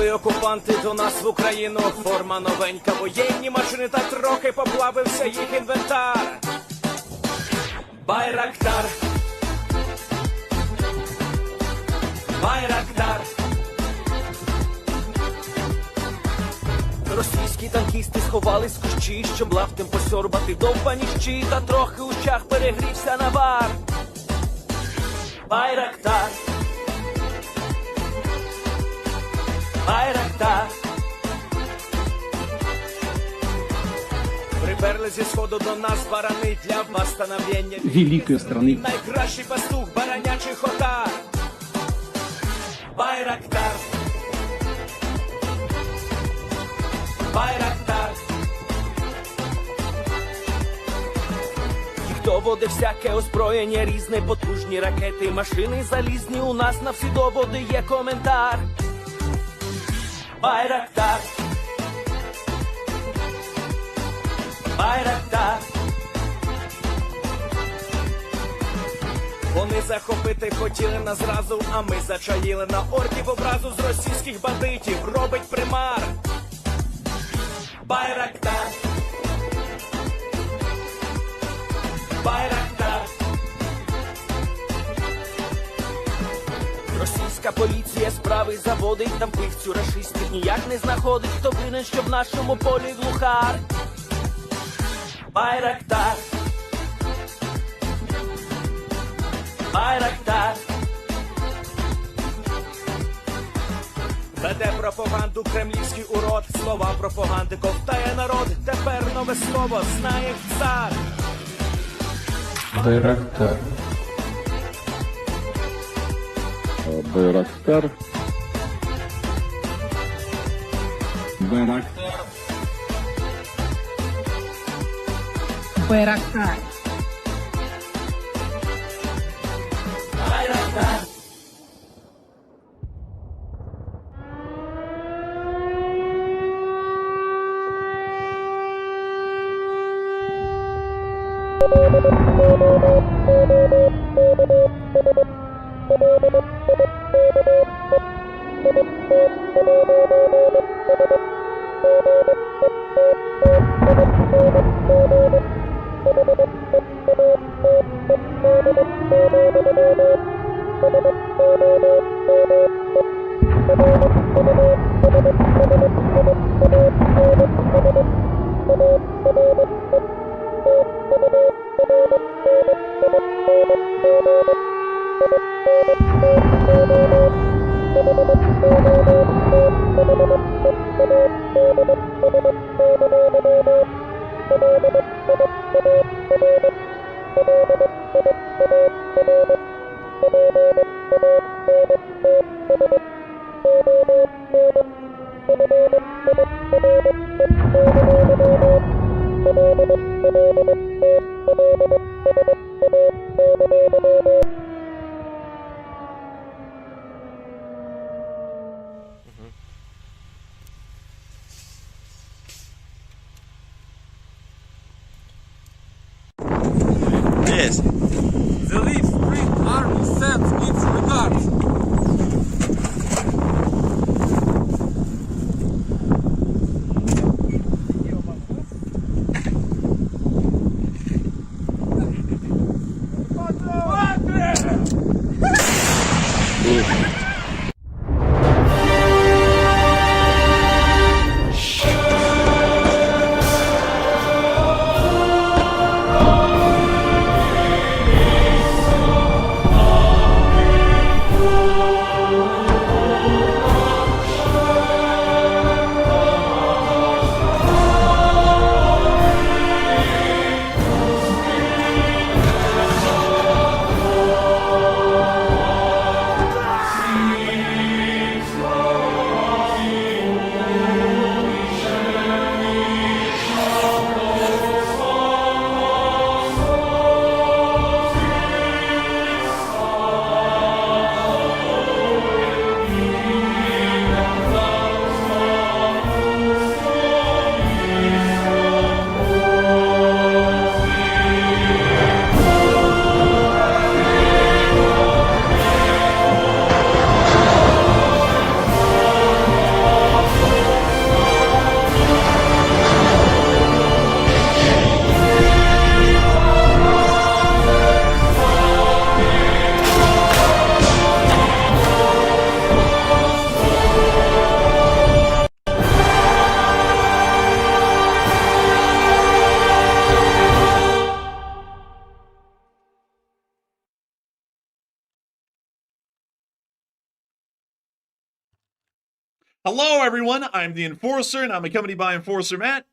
Прийшли окупанти до нас в Україну, форма новенька, воєнні машини та трохи поплавився їх інвентар. Байрактар, Байрактар. Російські танкісти сховались в кущі, щоб лаптем посьорбати довбані щі, та трохи у чах перегрівся навар. Байрактар, Байрактар. Приперли зі сходу до нас барани для восстановлення великої страни. Найкращий пастух баранячих отар. Байрактар, Байрактар. Їх доводи всяке озброєння різне, потужні ракети, машини залізні, у нас на всі доводи є коментар. Байрактар, Байрактар. Вони захопити хотіли нас зразу, а ми зачаїли на орків образу з російських бандитів, робить примар. Байрактар, Байрактар. Російська поліція справи заводить, там вбивцю рашистів ніяк не знаходить, хто винен, що в нашому полі глухар. Байрактар, Байрактар. Веде пропаганду кремлівський урод, слова пропаганди ковтає народ, тепер нове слово знає цар. Байрактар. Байрактар. Байрактар. Байрактар. Байрактар. Yes. The Leaf Spring Army sends its regards. Hello, everyone. I'm the Enforcer, and I'm accompanied by Enforcer Matt.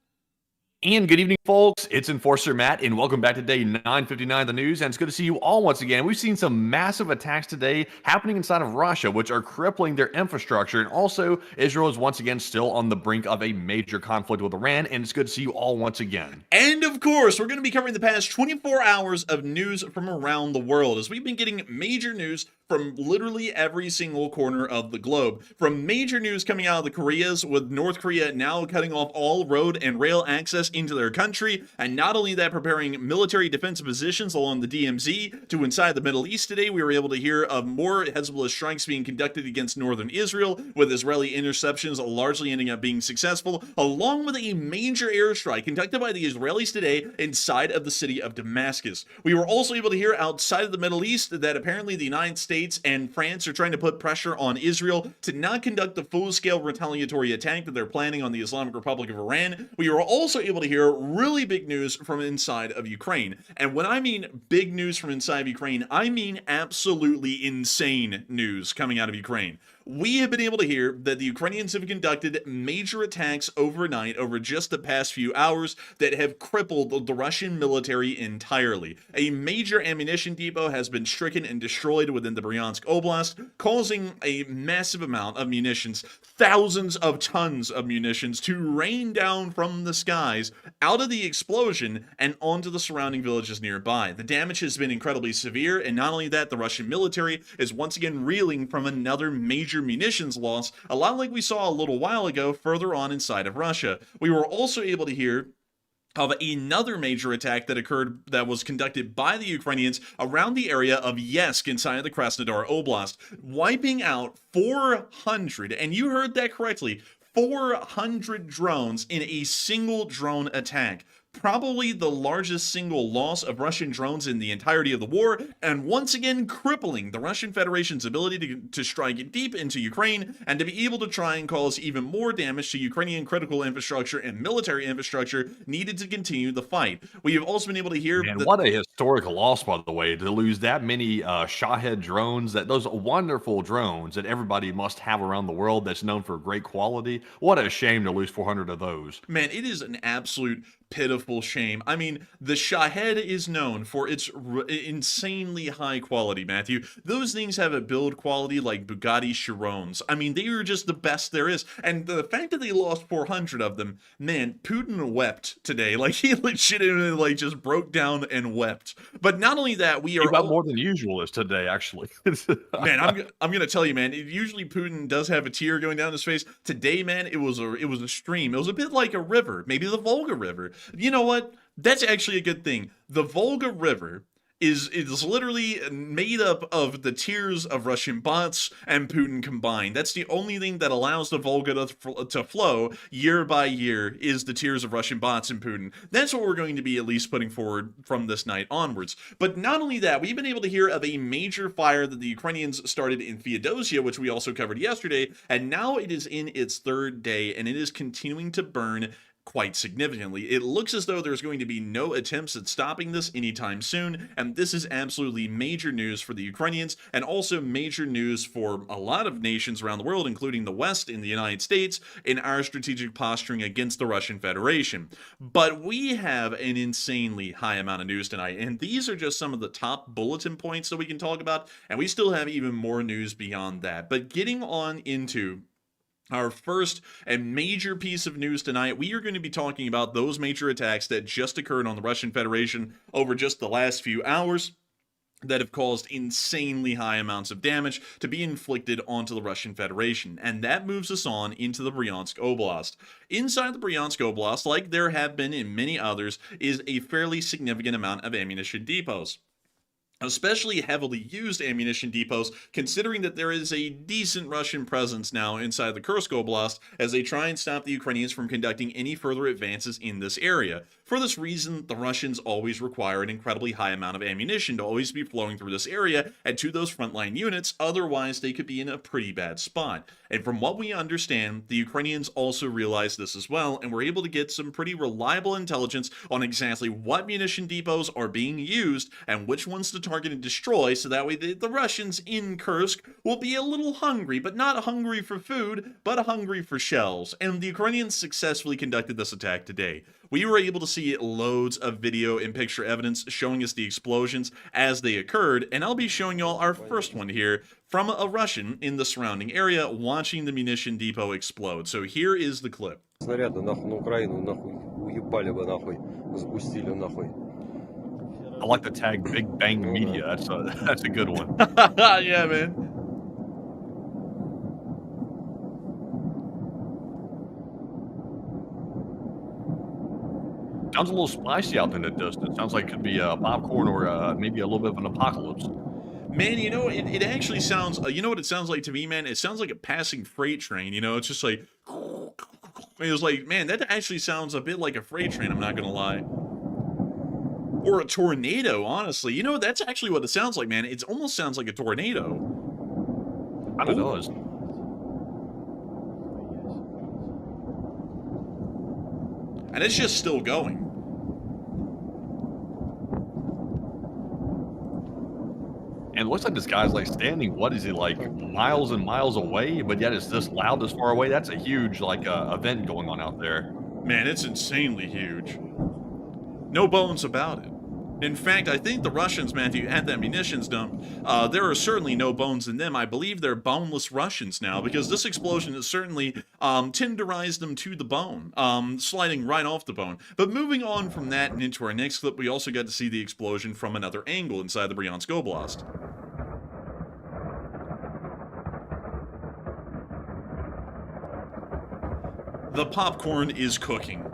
And good evening, folks. It's Enforcer Matt, and welcome back to day 959 of the news. And it's good to see you all once again. We've seen some massive attacks today happening inside of Russia, which are crippling their infrastructure. And also, Israel is once again still on the brink of a major conflict with Iran. And it's good to see you all once again. And of course, we're going to be covering the past 24 hours of news from around the world, as we've been getting major news from literally every single corner of the globe. From major news coming out of the Koreas, with North Korea now cutting off all road and rail access into their country, and not only that, preparing military defensive positions along the DMZ, to inside the Middle East today, we were able to hear of more Hezbollah strikes being conducted against northern Israel, with Israeli interceptions largely ending up being successful, along with a major airstrike conducted by the Israelis today inside of the city of Damascus. We were also able to hear outside of the Middle East that apparently the United States and France are trying to put pressure on Israel to not conduct the full-scale retaliatory attack that they're planning on the Islamic Republic of Iran. We were also able to hear really big news from inside of Ukraine. And when I mean big news from inside of Ukraine, I mean absolutely insane news coming out of Ukraine. We have been able to hear that the Ukrainians have conducted major attacks overnight over just the past few hours that have crippled the Russian military entirely. A major ammunition depot has been stricken and destroyed within the Bryansk Oblast, causing a massive amount of munitions, thousands of tons of munitions, to rain down from the skies out of the explosion and onto the surrounding villages nearby. The damage has been incredibly severe, and not only that, the Russian military is once again reeling from another major munitions loss, a lot like we saw a little while ago further on inside of Russia. We were also able to hear of another major attack that was conducted by the Ukrainians around the area of Yeysk inside of the Krasnodar Oblast, wiping out 400, and you heard that correctly, 400 drones in a single drone attack. Probably the largest single loss of Russian drones in the entirety of the war, and once again crippling the Russian Federation's ability to strike deep into Ukraine and to be able to try and cause even more damage to Ukrainian critical infrastructure and military infrastructure needed to continue the fight. We have also been able to hear And what a historical loss, by the way, to lose that many Shahed drones, those wonderful drones that everybody must have around the world that's known for great quality. What a shame to lose 400 of those. Man, it is an absolute pitiful shame. I mean, the Shahed is known for its insanely high quality, Matthew. Those things have a build quality like Bugatti Chirons. I mean, they are just the best there is. And the fact that they lost 400 of them, man, Putin wept today. Like, he legitimately, like, just broke down and wept. But not only that, we are... About more than usual is today, actually. Man, I'm gonna tell you, man, usually Putin does have a tear going down his face. Today, man, it was a stream. It was a bit like a river, maybe the Volga River. You know what? That's actually a good thing. The Volga River is literally made up of the tears of Russian bots and Putin combined. That's the only thing that allows the Volga to flow year by year, is the tears of Russian bots and Putin. That's what we're going to be at least putting forward from this night onwards. But not only that, we've been able to hear of a major fire that the Ukrainians started in Feodosia, which we also covered yesterday, and now it is in its third day, and it is continuing to burn quite significantly. It looks as though there's going to be no attempts at stopping this anytime soon, and this is absolutely major news for the Ukrainians, and also major news for a lot of nations around the world, including the West and the United States, in our strategic posturing against the Russian Federation. But we have an insanely high amount of news tonight, and these are just some of the top bulletin points that we can talk about, and we still have even more news beyond that. But getting on into our first and major piece of news tonight, we are going to be talking about those major attacks that just occurred on the Russian Federation over just the last few hours that have caused insanely high amounts of damage to be inflicted onto the Russian Federation. And that moves us on into the Bryansk Oblast. Inside the Bryansk Oblast, like there have been in many others, is a fairly significant amount of ammunition depots. Especially heavily used ammunition depots, considering that there is a decent Russian presence now inside the Kursk Oblast as they try and stop the Ukrainians from conducting any further advances in this area. For this reason, the Russians always require an incredibly high amount of ammunition to always be flowing through this area and to those frontline units, otherwise they could be in a pretty bad spot. And from what we understand, the Ukrainians also realize this as well, and were able to get some pretty reliable intelligence on exactly what munition depots are being used and which ones to target and destroy, so that way the Russians in Kursk will be a little hungry, but not hungry for food, but hungry for shells. And the Ukrainians successfully conducted this attack today. We were able to see loads of video and picture evidence showing us the explosions as they occurred, and I'll be showing y'all our first one here from a Russian in the surrounding area watching the munition depot explode. So here is the clip. Снаряды нахуй на Украину, нахуй, уебали бы нахуй, запустили нахуй. I like the tag Big Bang Media. That's a good one. Yeah, man. Sounds a little spicy out in the distance. Sounds like it could be popcorn or maybe a little bit of an apocalypse. Man, you know, it actually sounds, you know what it sounds like to me, man? It sounds like a passing freight train, you know? It's just like, it was like, man, that actually sounds a bit like a freight train, I'm not gonna lie. Or a tornado, honestly. You know, that's actually what it sounds like, man. It almost sounds like a tornado. Kind of does. And it's just still going. And it looks like this guy's like standing, what is it, like miles and miles away, but yet it's this loud this far away. That's a huge like event going on out there. Man, it's insanely huge. No bones about it. In fact, I think the Russians, Matthew, at that munitions dump, there are certainly no bones in them. I believe they're boneless Russians now, because this explosion has certainly tenderized them to the bone, sliding right off the bone. But moving on from that and into our next clip, we also got to see the explosion from another angle inside the Bryansk Oblast. The popcorn is cooking.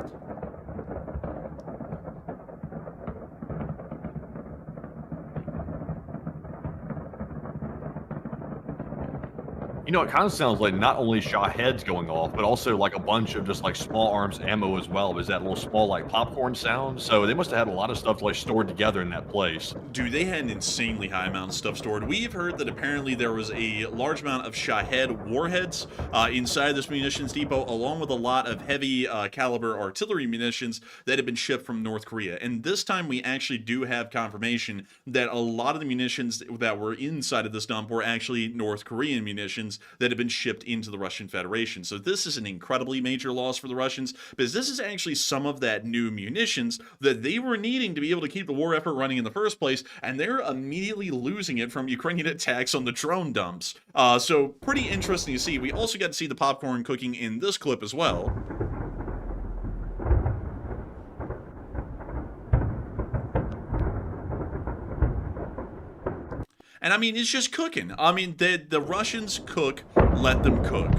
You know, it kind of sounds like not only Shaheds going off, but also like a bunch of just like small arms ammo as well. Is that little small like popcorn sound? So they must have had a lot of stuff like stored together in that place. Dude, they had an insanely high amount of stuff stored. We've heard that apparently there was a large amount of Shahed warheads inside this munitions depot, along with a lot of heavy caliber artillery munitions that had been shipped from North Korea. And this time we actually do have confirmation that a lot of the munitions that were inside of this dump were actually North Korean munitions that have been shipped into the Russian Federation. So this is an incredibly major loss for the Russians, because this is actually some of that new munitions that they were needing to be able to keep the war effort running in the first place, and they're immediately losing it from Ukrainian attacks on the drone dumps. So pretty interesting to see. We also got to see the popcorn cooking in this clip as well. And I mean, it's just cooking. I mean, the Russians cook, let them cook.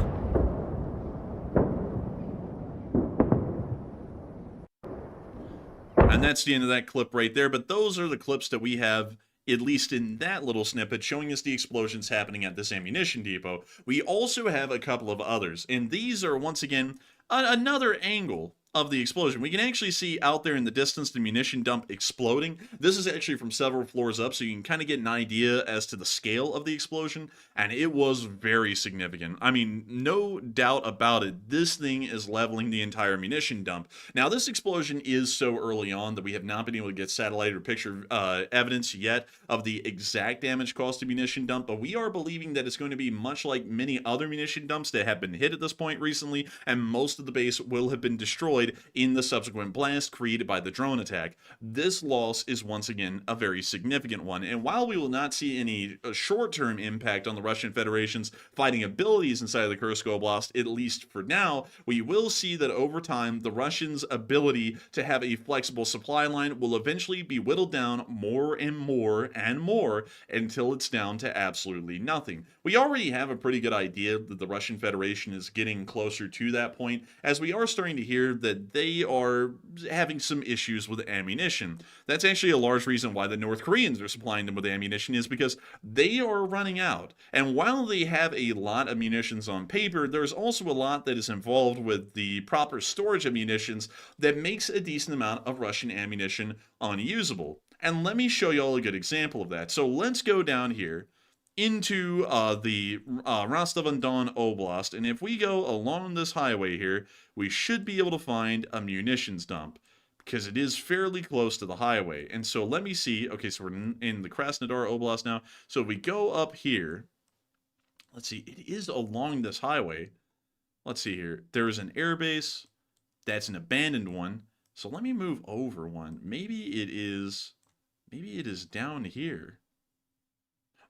And that's the end of that clip right there. But those are the clips that we have, at least in that little snippet, showing us the explosions happening at this ammunition depot. We also have a couple of others. And these are, once again, another angle of the explosion. We can actually see out there in the distance the munition dump exploding. This is actually from several floors up, so you can kind of get an idea as to the scale of the explosion, and it was very significant. I mean, no doubt about it, this thing is leveling the entire munition dump. Now, this explosion is so early on that we have not been able to get satellite or picture evidence yet of the exact damage caused to munition dump, but we are believing that it's going to be much like many other munition dumps that have been hit at this point recently, and most of the base will have been destroyed in the subsequent blast created by the drone attack. This loss is once again a very significant one, and while we will not see any short-term impact on the Russian Federation's fighting abilities inside of the Kursk Oblast, at least for now, we will see that over time the Russians' ability to have a flexible supply line will eventually be whittled down more and more and more until it's down to absolutely nothing. We already have a pretty good idea that the Russian Federation is getting closer to that point, as we are starting to hear that they are having some issues with ammunition. That's actually a large reason why the North Koreans are supplying them with ammunition, is because they are running out. And while they have a lot of munitions on paper, there's also a lot that is involved with the proper storage of munitions that makes a decent amount of Russian ammunition unusable. And let me show you all a good example of that. So let's go down here into the Rostov-on-Don Oblast, and if we go along this highway here, we should be able to find a munitions dump. because it is fairly close to the highway. And so let me see. Okay, so we're in the Krasnodar Oblast now. So if we go up here, let's see, it is along this highway. Let's see here. There's an airbase. That's an abandoned one. So let me move over one. Maybe it is down here.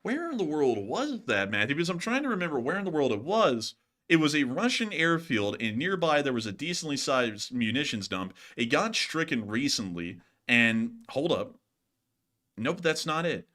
Where in the world was that, Matthew? Because I'm trying to remember where in the world it was. It was a Russian airfield, and nearby there was a decently sized munitions dump. It got stricken recently, and hold up. Nope, that's not it.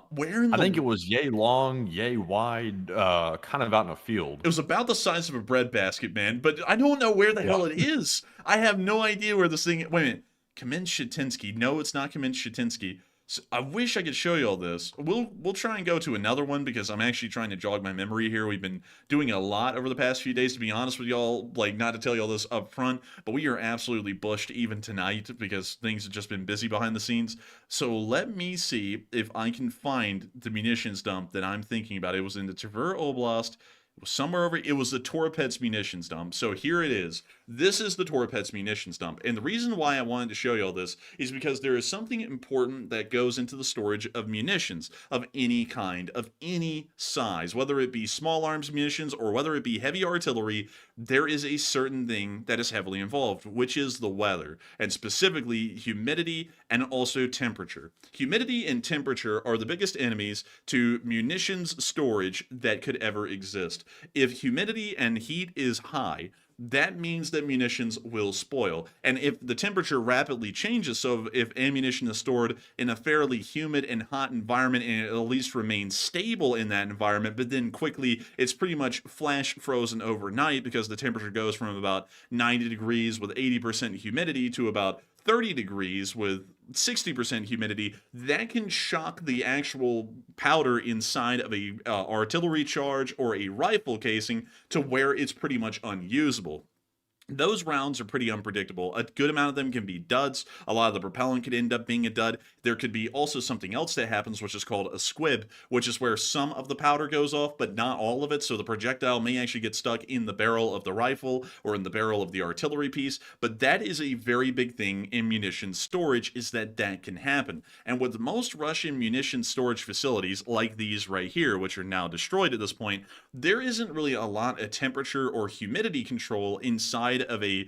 Where in I the... think it was yay long, yay wide, kind of out in a field. It was about the size of a breadbasket, man, but I don't know where the hell it is. I have no idea where this thing... Wait a minute. Kamensk-Shetinsky. No, it's not Kamensk-Shetinsky. So I wish I could show you all this. We'll try and go to another one because I'm actually trying to jog my memory here. We've been doing a lot over the past few days, to be honest with y'all. Like, not to tell you all this up front, but we are absolutely bushed even tonight because things have just been busy behind the scenes. So let me see if I can find the munitions dump that I'm thinking about. It was in the Tver Oblast. It was somewhere over... It was the Torpets munitions dump. So here it is. This is the Torpets munitions dump. And the reason why I wanted to show you all this is because there is something important that goes into the storage of munitions of any kind, of any size, whether it be small arms munitions or whether it be heavy artillery. There is a certain thing that is heavily involved, which is the weather, and specifically humidity and also temperature. Humidity and temperature are the biggest enemies to munitions storage that could ever exist. If humidity and heat is high, that means that munitions will spoil. And if the temperature rapidly changes, so if ammunition is stored in a fairly humid and hot environment and it at least remains stable in that environment, but then quickly it's pretty much flash frozen overnight because the temperature goes from about 90 degrees with 80% humidity to about 30 degrees with 60% humidity, that can shock the actual powder inside of a artillery charge or a rifle casing to where it's pretty much unusable. Those rounds are pretty unpredictable. A good amount of them can be duds. A lot of the propellant could end up being a dud. There could be also something else that happens, which is called a squib, which is where some of the powder goes off, but not all of it. So the projectile may actually get stuck in the barrel of the rifle or in the barrel of the artillery piece. But that is a very big thing in munitions storage, is that can happen. And with most Russian munitions storage facilities, like these right here, which are now destroyed at this point, there isn't really a lot of temperature or humidity control inside of a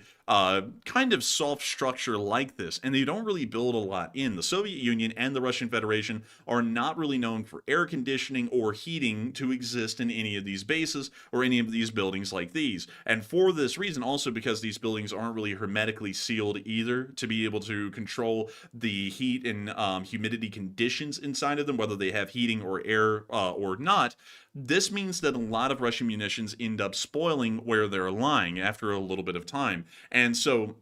kind of soft structure like this, and they don't really build a lot in. The Soviet Union and the Russian Federation are not really known for air conditioning or heating to exist in any of these bases or any of these buildings like these. And for this reason, also because these buildings aren't really hermetically sealed either to be able to control the heat and humidity conditions inside of them, whether they have heating or air or not, this means that a lot of Russian munitions end up spoiling where they're lying after a little bit of time. And so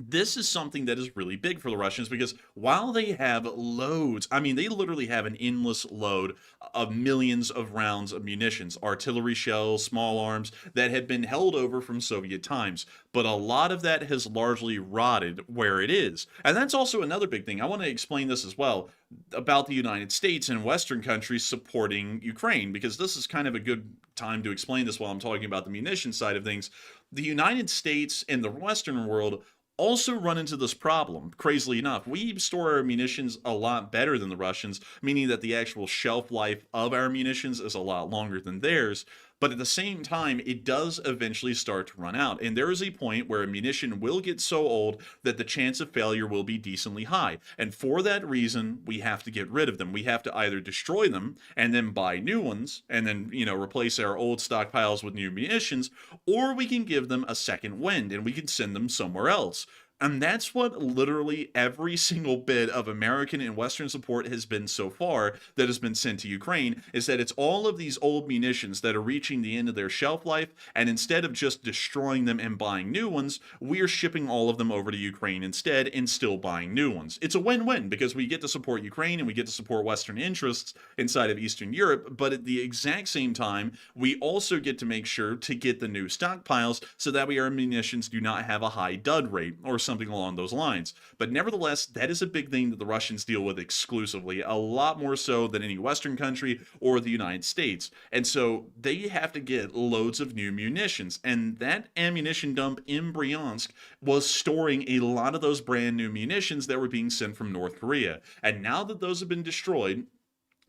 this is something that is really big for the Russians, because while they have loads, I mean, they literally have an endless load of millions of rounds of munitions, artillery shells, small arms that had been held over from Soviet times. But a lot of that has largely rotted where it is. And that's also another big thing. I want to explain this as well about the United States and Western countries supporting Ukraine, because this is kind of a good time to explain this while I'm talking about the munition side of things. The United States and the Western world also run into this problem, crazily enough. We store our munitions a lot better than the Russians, meaning that the actual shelf life of our munitions is a lot longer than theirs. But at the same time, it does eventually start to run out. And there is a point where a munition will get so old that the chance of failure will be decently high. And for that reason, we have to get rid of them. We have to either destroy them and then buy new ones and then, replace our old stockpiles with new munitions, or we can give them a second wind and we can send them somewhere else. And that's what literally every single bit of American and Western support has been so far that has been sent to Ukraine, is that it's all of these old munitions that are reaching the end of their shelf life, and instead of just destroying them and buying new ones, we're shipping all of them over to Ukraine instead and still buying new ones. It's a win-win because we get to support Ukraine and we get to support Western interests inside of Eastern Europe, but at the exact same time, we also get to make sure to get the new stockpiles so that way our munitions do not have a high dud rate, or something along those lines. But nevertheless, that is a big thing that the Russians deal with exclusively, a lot more so than any Western country or the United States. And so they have to get loads of new munitions. And that ammunition dump in Bryansk was storing a lot of those brand new munitions that were being sent from North Korea. And now that those have been destroyed,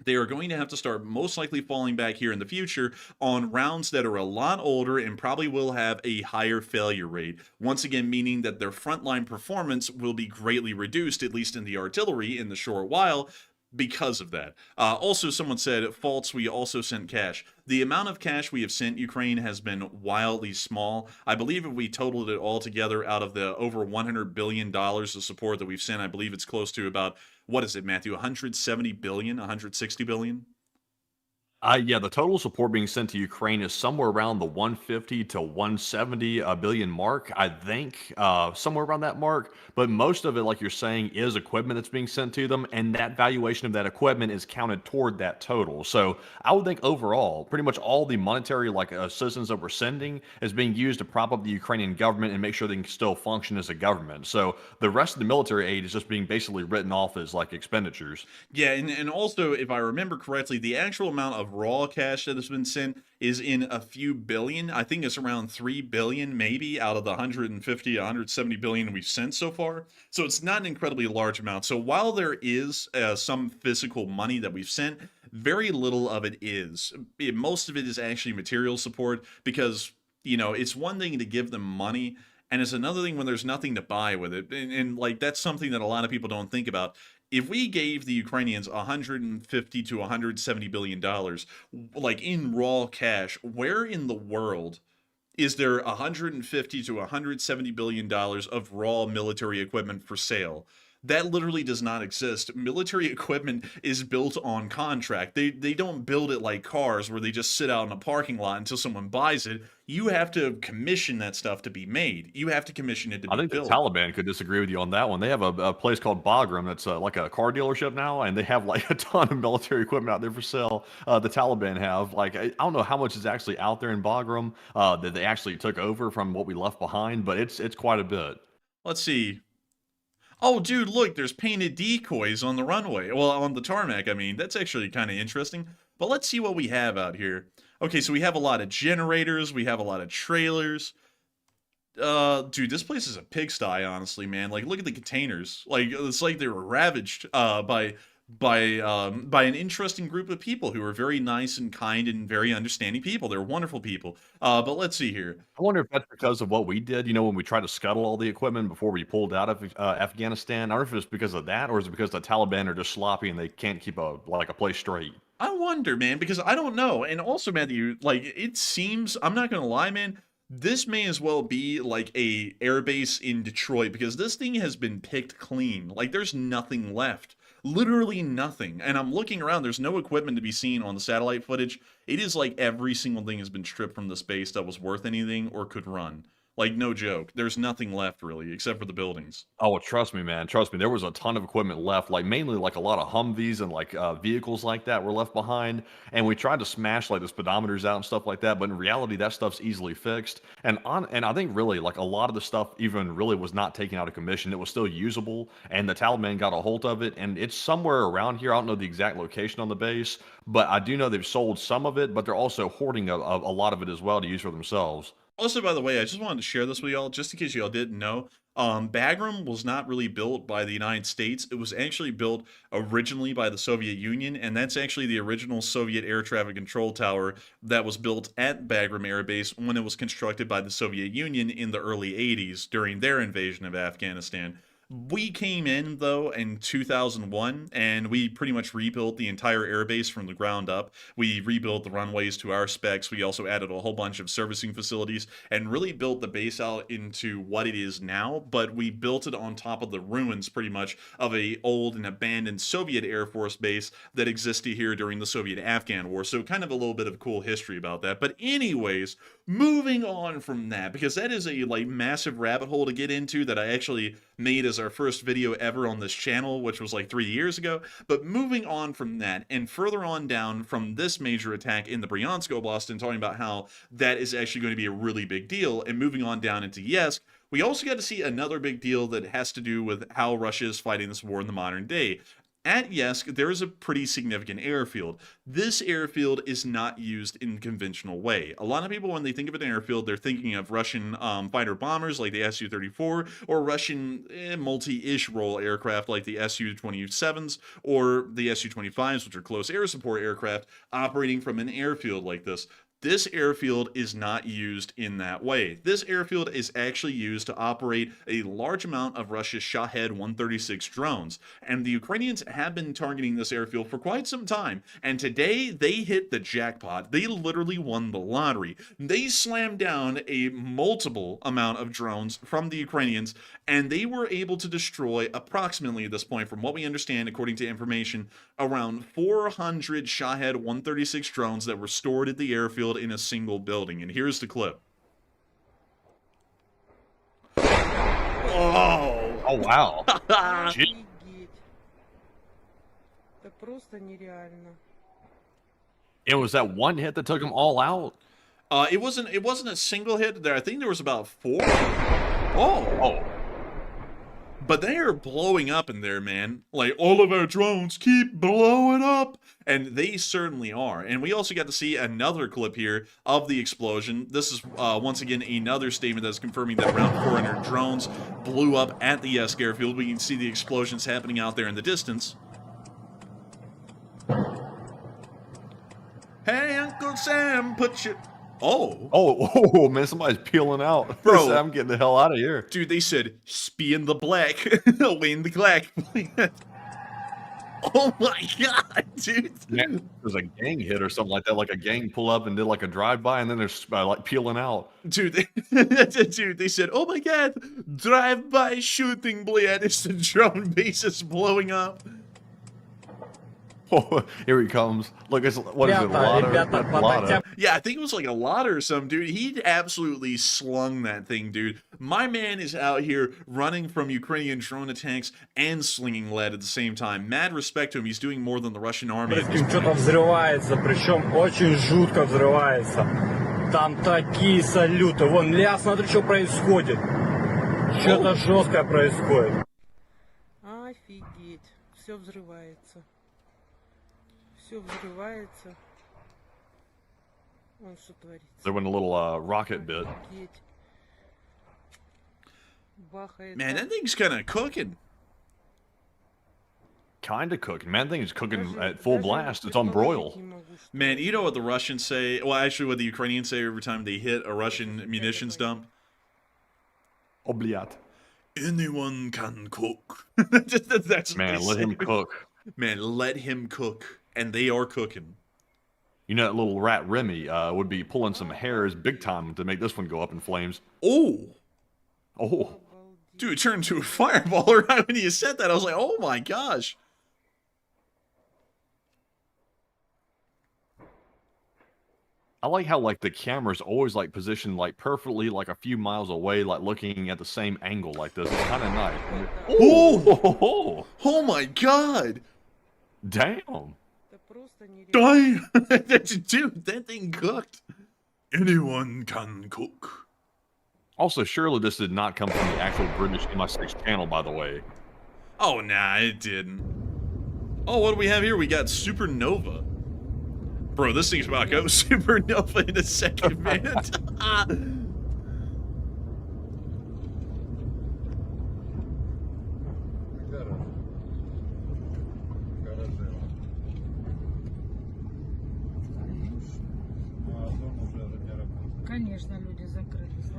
they are going to have to start most likely falling back here in the future on rounds that are a lot older and probably will have a higher failure rate. Once again, meaning that their frontline performance will be greatly reduced, at least in the artillery, in the short while, because of that. Also, someone said, false, we also sent cash. The amount of cash we have sent Ukraine has been wildly small. I believe if we totaled it all together out of the over $100 billion of support that we've sent, I believe it's close to about, what is it, Matthew, 170 billion, 160 billion? Yeah, the total support being sent to Ukraine is somewhere around the 150 to 170 billion mark, I think, somewhere around that mark. But most of it, like you're saying, is equipment that's being sent to them, and that valuation of that equipment is counted toward that total. So I would think overall, pretty much all the monetary assistance that we're sending is being used to prop up the Ukrainian government and make sure they can still function as a government. So the rest of the military aid is just being basically written off as like expenditures. Yeah, and also, if I remember correctly, the actual amount of raw cash that has been sent is in a few billion. I think it's around 3 billion maybe out of the 150, 170 billion we've sent so far. So it's not an incredibly large amount. So while there is some physical money that we've sent, very little of it is. Most of it is actually material support because, you know, it's one thing to give them money, and it's another thing when there's nothing to buy with it. And like, that's something that a lot of people don't think about. If we gave the Ukrainians 150 to 170 billion dollars, like in raw cash, where in the world is there 150 to 170 billion dollars of raw military equipment for sale? That literally does not exist. Military equipment is built on contract. They don't build it like cars where they just sit out in a parking lot until someone buys it. You have to commission that stuff to be made. You have to commission it to be I think built. the Taliban could disagree with you on that one. They have a place called Bagram that's like a car dealership now, and they have like a ton of military equipment out there for sale. The Taliban have like I don't know how much is actually out there in Bagram that they actually took over from what we left behind, but it's quite a bit. Let's see. Oh, dude, look, there's painted decoys on the runway. Well, on the tarmac, I mean. That's actually kind of interesting. But let's see what we have out here. Okay, so we have a lot of generators. We have a lot of trailers. Dude, this place is a pigsty, honestly, man. Like, look at the containers. Like, it's like they were ravaged by an interesting group of people who are very nice and kind and very understanding people. They're wonderful people. But let's see here. I wonder if that's because of what we did, you know, when we tried to scuttle all the equipment before we pulled out of Afghanistan. I don't know if it's because of that or is it because the Taliban are just sloppy and they can't keep a place straight. I wonder, man, because I don't know. And also, Matthew, like, it seems, I'm not gonna lie, man, this may as well be like a airbase in Detroit because this thing has been picked clean. Like, there's nothing left. Literally nothing. And I'm looking around, there's no equipment to be seen on the satellite footage. It is like every single thing has been stripped from the space that was worth anything or could run. Like, no joke. There's nothing left, really, except for the buildings. Oh, trust me, man. Trust me. There was a ton of equipment left, like mainly like a lot of Humvees and like vehicles like that were left behind. And we tried to smash like the speedometers out and stuff like that. But in reality, that stuff's easily fixed. And I think really like a lot of the stuff even really was not taken out of commission. It was still usable. And the Taliban got a hold of it. And it's somewhere around here. I don't know the exact location on the base, but I do know they've sold some of it, but they're also hoarding a lot of it as well to use for themselves. Also, by the way, I just wanted to share this with y'all, just in case y'all didn't know. Bagram was not really built by the United States. It was actually built originally by the Soviet Union, and that's actually the original Soviet air traffic control tower that was built at Bagram Air Base when it was constructed by the Soviet Union in the early 80s during their invasion of Afghanistan. We came in, though, in 2001, and we pretty much rebuilt the entire airbase from the ground up. We rebuilt the runways to our specs. We also added a whole bunch of servicing facilities and really built the base out into what it is now, but we built it on top of the ruins, pretty much, of a old and abandoned Soviet Air Force base that existed here during the Soviet-Afghan War, so kind of a little bit of cool history about that. But anyways, moving on from that, because that is a, like, massive rabbit hole to get into that I actually made as our first video ever on this channel, which was like 3 years ago. But moving on from that and further on down from this major attack in the Bryansk Oblast and talking about how that is actually going to be a really big deal, and moving on down into Yeysk, We also got to see another big deal that has to do with how Russia is fighting this war in the modern day. At Yeysk, there is a pretty significant airfield. This airfield is not used in a conventional way. A lot of people, when they think of an airfield, they're thinking of Russian fighter bombers like the Su-34 or Russian multi-ish role aircraft like the Su-27s or the Su-25s, which are close air support aircraft operating from an airfield like this. This airfield is not used in that way. This airfield is actually used to operate a large amount of Russia's Shahed 136 drones, and the Ukrainians have been targeting this airfield for quite some time, and today they hit the jackpot. They literally won the lottery. They slammed down a multiple amount of drones from the Ukrainians, and they were able to destroy approximately at this point, from what we understand according to information, around 400 Shahed 136 drones that were stored at the airfield in a single building. And here's the clip. Oh wow. Офигеть. Это просто нереально. It was that one hit that took them all out. It wasn't a single hit there. I think there was about 4. Oh. But they are blowing up in there, man. Like, all of our drones keep blowing up. And they certainly are. And we also got to see another clip here of the explosion. This is, once again, another statement that's confirming that around 400 drones blew up at the Yeysk airfield. We can see the explosions happening out there in the distance. Hey, Uncle Sam, put your... Oh, man, somebody's peeling out. Bro. I'm getting the hell out of here. Dude, they said, "Spee in the black, Wayne the black." Oh my god, dude. Man, there's a gang hit or something like that, like a gang pull up and did like a drive-by, and then they're like peeling out. Dude, they said, "Oh my god, drive-by shooting, bled." It's the drone bases blowing up. Oh, here he comes. Look, it's, what is it, Lotta? Yeah, I think it was like a lot or something, dude. He absolutely slung that thing, dude. My man is out here running from Ukrainian drone attacks and slinging lead at the same time. Mad respect to him. He's doing more than the Russian army. Что-то взрывается, причем очень жутко взрывается. Там такие салюты. Вон, смотри, что происходит. Что-то жесткое происходит. Офигеть. Все взрывается. Все взрывается. Он что творится? There went a little rocket bit. Офигеть. Бахает. Man, that thing's kind of cooking. Kind of cooking. Man, that thing's cooking at full blast. It's on broil. Man, you know what the Russians say? Well, actually, what the Ukrainians say every time they hit a Russian munitions dump? Obliat. Anyone can cook. That's Man, let him cook. Man, let him cook. And they are cooking. You know that little rat Remy would be pulling some hairs big time to make this one go up in flames. Oh. Dude, it turned into a fireball right when you said that. I was like, oh my gosh. I like how like the camera's always like positioned like perfectly like a few miles away, like looking at the same angle like this. It's kind of nice. Oh my god. Damn. Damn. Dude, that thing cooked. Anyone can cook. Also, surely this did not come from the actual British MI6 channel, by the way. Oh, nah, it didn't. Oh, what do we have here? We got Supernova. Bro, this thing's about to go Supernova in a second, man.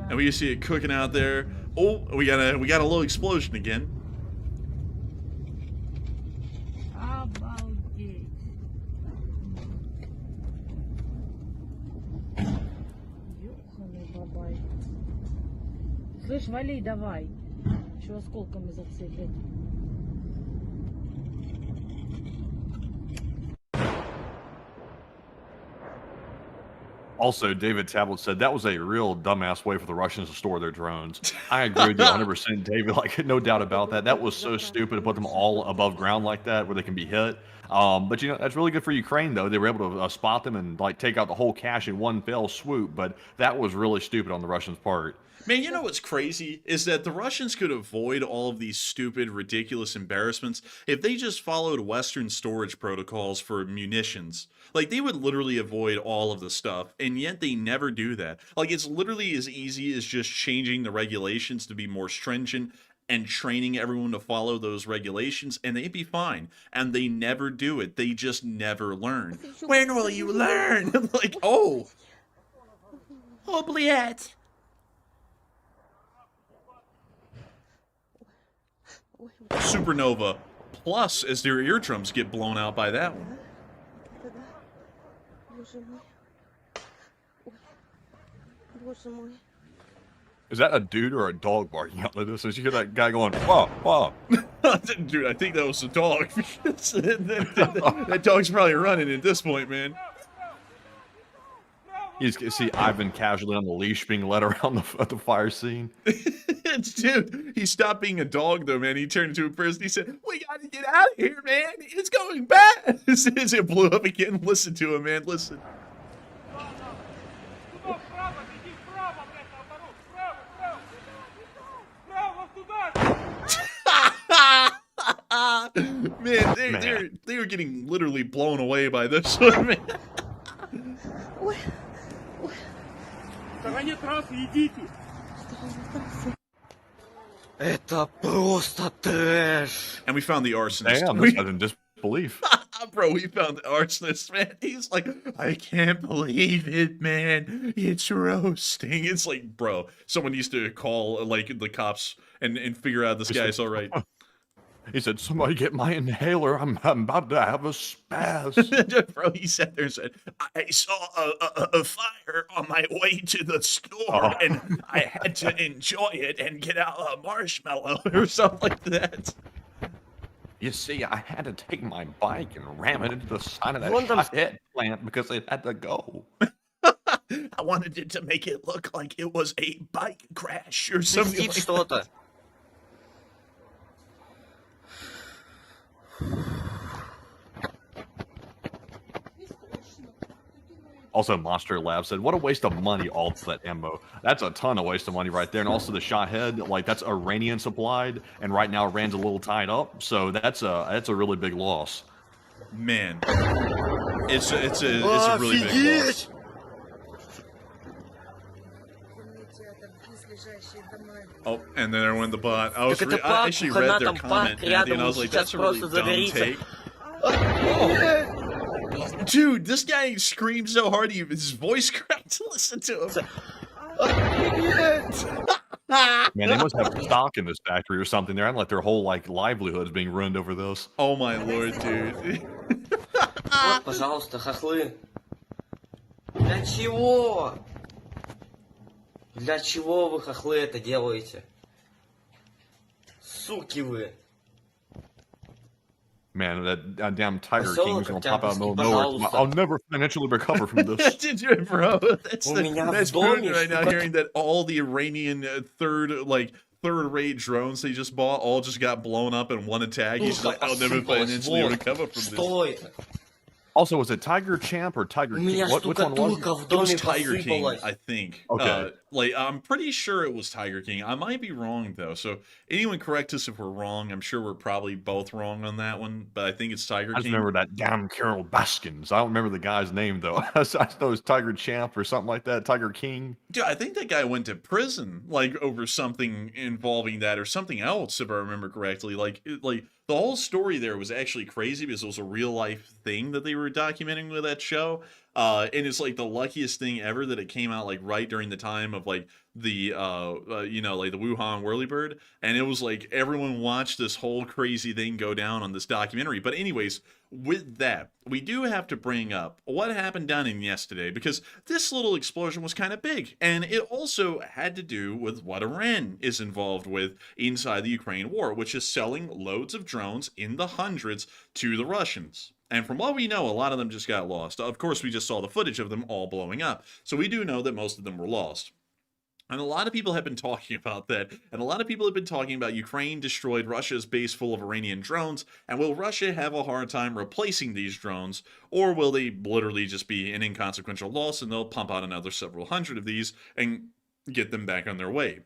And we see it cooking out there. Oh, we got a little explosion again. Обалдеть. Ёханый бабай. Слышь, вали давай. Еще осколками зацепит. Also, David Tablet said that was a real dumbass way for the Russians to store their drones. I agree with you 100%, David. Like, no doubt about that. That was so stupid to put them all above ground like that where they can be hit. But, you know, that's really good for Ukraine, though. They were able to spot them and, like, take out the whole cache in one fell swoop. But that was really stupid on the Russians' part. Man, you know what's crazy is that the Russians could avoid all of these stupid, ridiculous embarrassments if they just followed Western storage protocols for munitions. Like, they would literally avoid all of the stuff, and yet they never do that. Like, it's literally as easy as just changing the regulations to be more stringent and training everyone to follow those regulations, and they'd be fine. And they never do it. They just never learn. When will you learn? Like, oh, oubliette. Supernova plus as their eardrums get blown out by that one. Is that a dude or a dog barking out like this? Did you hear that guy going, whoa, whoa? Dude, I think that was a dog. That dog's probably running at this point, man. You just see Ivan casually on the leash being led around the fire scene. Dude, he stopped being a dog, though, man. He turned into a person. He said, we gotta get out of here, man. It's going bad. As soon as it blew up again, listen to him, man. Listen. Man, they were getting literally blown away by this one, man. Это просто трэш. And we found the arsonist. Damn, this guy's in disbelief. Bro, we found the arsonist, man. He's like, I can't believe it, man. It's roasting. It's like, bro, someone used to call, like, the cops and figure out this guy's all right. He said, somebody get my inhaler. I'm about to have a spaz. Bro, he sat there and said, I saw a fire on my way to the store, and I had to enjoy it and get out a marshmallow or something like that. You see, I had to take my bike and ram it into the side of that hothead plant because it had to go. I wanted it to make it look like it was a bike crash or something like that. Also, Monster Lab said, what a waste of money, all that ammo. That's a ton of waste of money right there. And also the shot head, like, that's Iranian supplied, and right now Iran's a little tied up, so that's a really big loss. Man, it's a really big loss. Oh, and then there went the bot. I actually read their comment, Andy, and I was like, that's a really dumb take. Dude, this guy screams so hard, his voice cracks. Listen to him. Man, they must have stock in this factory or something. They're like their whole like livelihood is being ruined over this. Oh my lord, dude. Вот, пожалуйста, хохлы. Для чего? Для чего вы, хохлы, это делаете? Суки вы. Man, that damn Tiger King's gonna pop out in the middle of nowhere. I'll never financially recover from this. Dude, bro, that's Putin right now hearing that all the Iranian third-rate drones they just bought all just got blown up in one attack. He's like, I'll never financially recover from this. Also, was it Tiger Champ or Tiger King? Which one was it? It was Tiger King, I think. Okay. I'm pretty sure it was Tiger King. I might be wrong, though. So anyone correct us if we're wrong. I'm sure we're probably both wrong on that one, but I think it's Tiger King. I just remember that damn Carol Baskins. I don't remember the guy's name, though. I thought it was Tiger Champ or something like that. Tiger King. Dude, I think that guy went to prison, like, over something involving that or something else, if I remember correctly. The whole story there was actually crazy because it was a real life thing that they were documenting with that show. And it's like the luckiest thing ever that it came out like right during the time of like the like the Wuhan whirlybird, and it was like everyone watched this whole crazy thing go down on this documentary. But anyways, with that, we do have to bring up what happened down in yesterday, because this little explosion was kind of big, and it also had to do with what Iran is involved with inside the Ukraine war, which is selling loads of drones in the hundreds to the Russians. And from what we know, a lot of them just got lost. Of course, we just saw the footage of them all blowing up, so we do know that most of them were lost. And a lot of people have been talking about that, and a lot of people have been talking about Ukraine destroyed Russia's base full of Iranian drones, and will Russia have a hard time replacing these drones, or will they literally just be an inconsequential loss and they'll pump out another several hundred of these and, get them back on their way.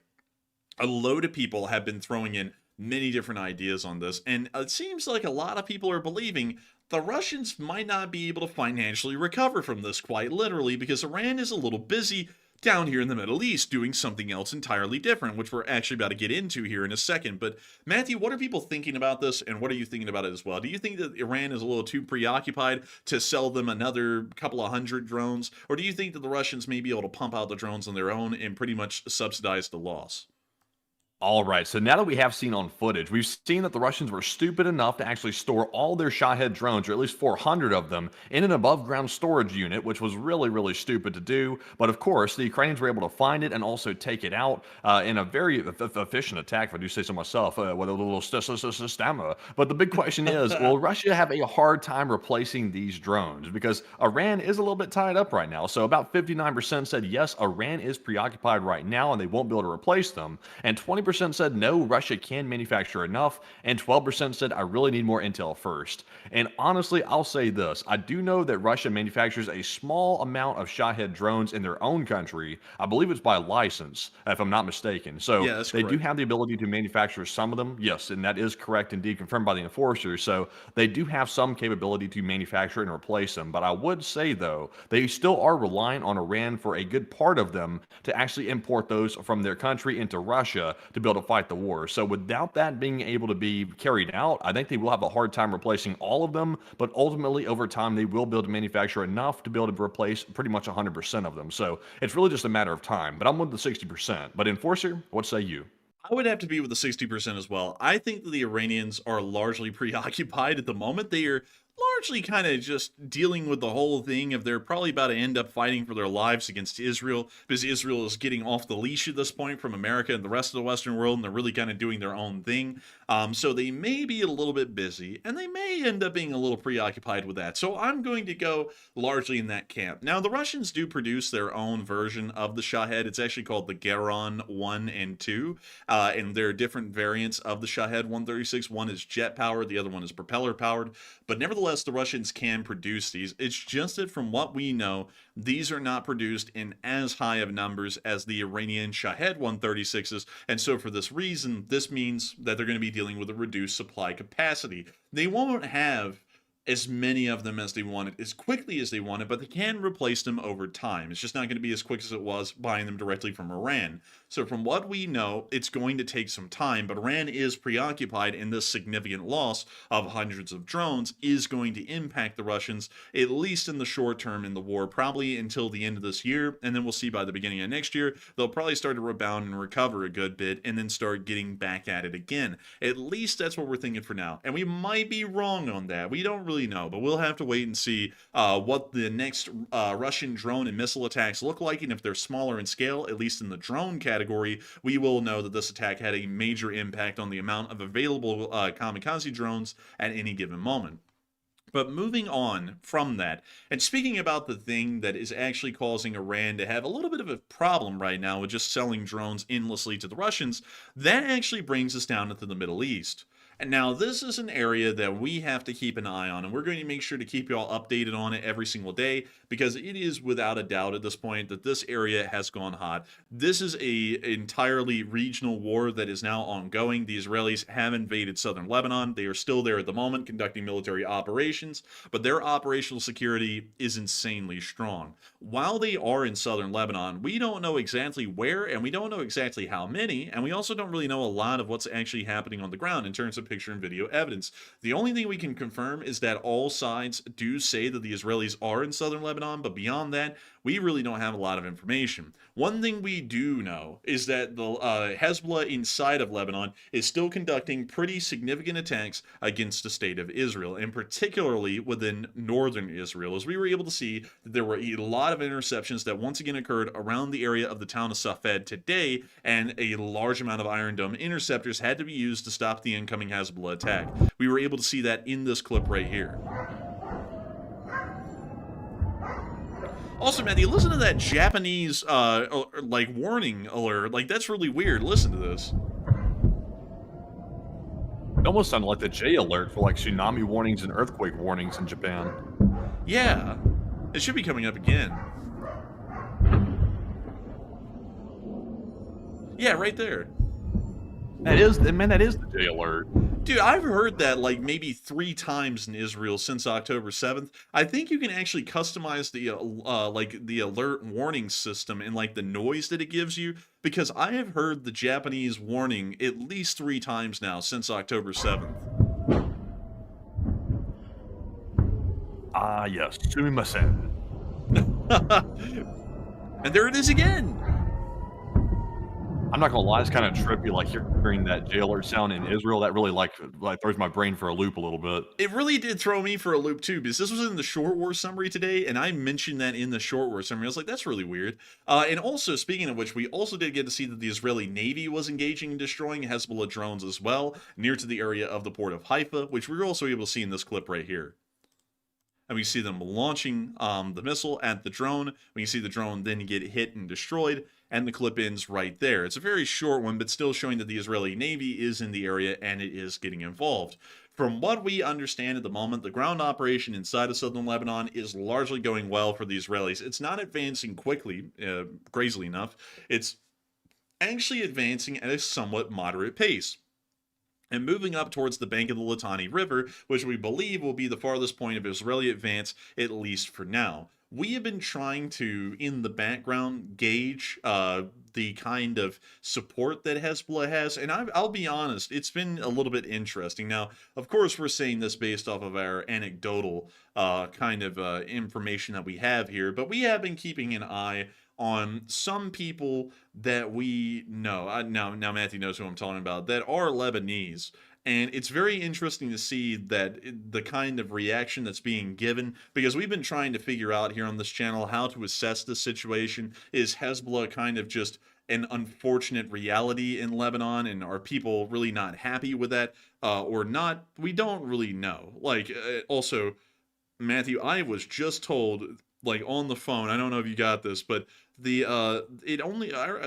A load of people have been throwing in many different ideas on this, and it seems like a lot of people are believing the Russians might not be able to financially recover from this quite literally, because Iran is a little busy down here in the Middle East doing something else entirely different, which we're actually about to get into here in a second. But Matthew, what are people thinking about this, and what are you thinking about it as well? Do you think that Iran is a little too preoccupied to sell them another couple of hundred drones, or do you think that the Russians may be able to pump out the drones on their own and pretty much subsidize the loss? All right, so now that we have seen on footage, we've seen that the Russians were stupid enough to actually store all their Shahed drones, or at least 400 of them, in an above-ground storage unit, which was really, really stupid to do. But of course, the Ukrainians were able to find it and also take it out in a very efficient attack, if I do say so myself, with a little stamina. But the big question is, will Russia have a hard time replacing these drones? Because Iran is a little bit tied up right now. So about 59% said yes, Iran is preoccupied right now and they won't be able to replace them. And 20% said no, Russia can manufacture enough, and 12% said I really need more intel first. And honestly, I'll say this, I do know that Russia manufactures a small amount of Shahed drones in their own country. I believe it's by license, if I'm not mistaken. So Yeah, that's they do correct. have the ability to manufacture some of them, yes, and that is correct indeed, confirmed by the enforcers. So they do have some capability to manufacture and replace them. But I would say, though, they still are relying on Iran for a good part of them to actually import those from their country into Russia to be able to fight the war. So without that being able to be carried out, I think they will have a hard time replacing all of them, but ultimately over time they will be able to manufacture enough to be able to replace pretty much 100% of them. So it's really just a matter of time, but I'm with the 60%. But Enforcer, what say you? I would have to be with the 60% as well. I think that the Iranians are largely preoccupied at the moment. They are largely kind of just dealing with the whole thing of they're probably about to end up fighting for their lives against Israel, because Israel is getting off the leash at this point from America and the rest of the Western world, and they're really kind of doing their own thing. So they may be a little bit busy, and they may end up being a little preoccupied with that. So I'm going to go largely in that camp. Now, the Russians do produce their own version of the Shahed. It's actually called the Garon 1 and 2, and there are different variants of the Shahed 136. One is jet powered, the other one is propeller powered, but nevertheless, the Russians can produce these. It's just that from what we know, these are not produced in as high of numbers as the Iranian Shahed 136s, and so for this reason, this means that they're going to be dealing with a reduced supply capacity. They won't have as many of them as they wanted, as quickly as they wanted, but they can replace them over time. It's just not going to be as quick as it was buying them directly from Iran. So from what we know, it's going to take some time, but Iran is preoccupied, and this significant loss of hundreds of drones is going to impact the Russians, at least in the short term in the war, probably until the end of this year, and then we'll see by the beginning of next year, they'll probably start to rebound and recover a good bit, and then start getting back at it again. At least that's what we're thinking for now, and we might be wrong on that. We don't really know, but we'll have to wait and see what the next Russian drone and missile attacks look like, and if they're smaller in scale, at least in the drone category, we will know that this attack had a major impact on the amount of available kamikaze drones at any given moment. But moving on from that, and speaking about the thing that is actually causing Iran to have a little bit of a problem right now with just selling drones endlessly to the Russians, that actually brings us down into the Middle East. And now this is an area that we have to keep an eye on, and we're going to make sure to keep you all updated on it every single day, because it is without a doubt at this point that this area has gone hot. This is a entirely regional war that is now ongoing. The Israelis have invaded southern Lebanon. They are still there at the moment conducting military operations, but their operational security is insanely strong. While they are in southern Lebanon, we don't know exactly where, and we don't know exactly how many, and we also don't really know a lot of what's actually happening on the ground in terms of picture and video evidence. The only thing we can confirm is that all sides do say that the Israelis are in southern Lebanon, but beyond that, we really don't have a lot of information. One thing we do know is that the Hezbollah inside of Lebanon is still conducting pretty significant attacks against the state of Israel, and particularly within northern Israel, as we were able to see that there were a lot of interceptions that once again occurred around the area of the town of Safed today, and a large amount of Iron Dome interceptors had to be used to stop the incoming Hezbollah attack. We were able to see that in this clip right here. Also, Matthew, listen to that Japanese, like, warning alert. Like, that's really weird. Listen to this. It almost sounded like the J alert for, like, tsunami warnings and earthquake warnings in Japan. Yeah. It should be coming up again. Yeah, right there. That is, man, that is the J alert. Dude, I've heard that like maybe 3 times in Israel since October 7th. I think you can actually customize the like the alert warning system and like the noise that it gives you, because I have heard the Japanese warning at least 3 times now since October 7th. Ah, yes, sumimasen. And there it is again. I'm not gonna lie, it's kind of trippy, like hearing that J alert sound in Israel. That really like throws my brain for a loop a little bit. It really did throw me for a loop too, because this was in the short war summary today, and I mentioned that in the short war summary. I was like, that's really weird. And also, speaking of which, we also did get to see that the Israeli Navy was engaging and destroying Hezbollah drones as well, near to the area of the port of Haifa, which we were also able to see in this clip right here. And we see them launching the missile at the drone. We can see the drone then get hit and destroyed, and the clip ends right there. It's a very short one, but still showing that the Israeli Navy is in the area and it is getting involved. From what we understand at the moment, the ground operation inside of southern Lebanon is largely going well for the Israelis. It's not advancing quickly, crazily enough. It's actually advancing at a somewhat moderate pace and moving up towards the bank of the Litani River, which we believe will be the farthest point of Israeli advance, at least for now. We have been trying to, in the background, gauge the kind of support that Hezbollah has, and I'll be honest, it's been a little bit interesting. Now, of course, we're saying this based off of our anecdotal kind of information that we have here, but we have been keeping an eye on some people that we know. Now Matthew knows who I'm talking about, that are Lebanese. And it's very interesting to see that the kind of reaction that's being given, because we've been trying to figure out here on this channel how to assess the situation. Is Hezbollah kind of just an unfortunate reality in Lebanon, and are people really not happy with that or not? We don't really know. Like, also, Matthew, I was just told, like, on the phone, I don't know if you got this, but the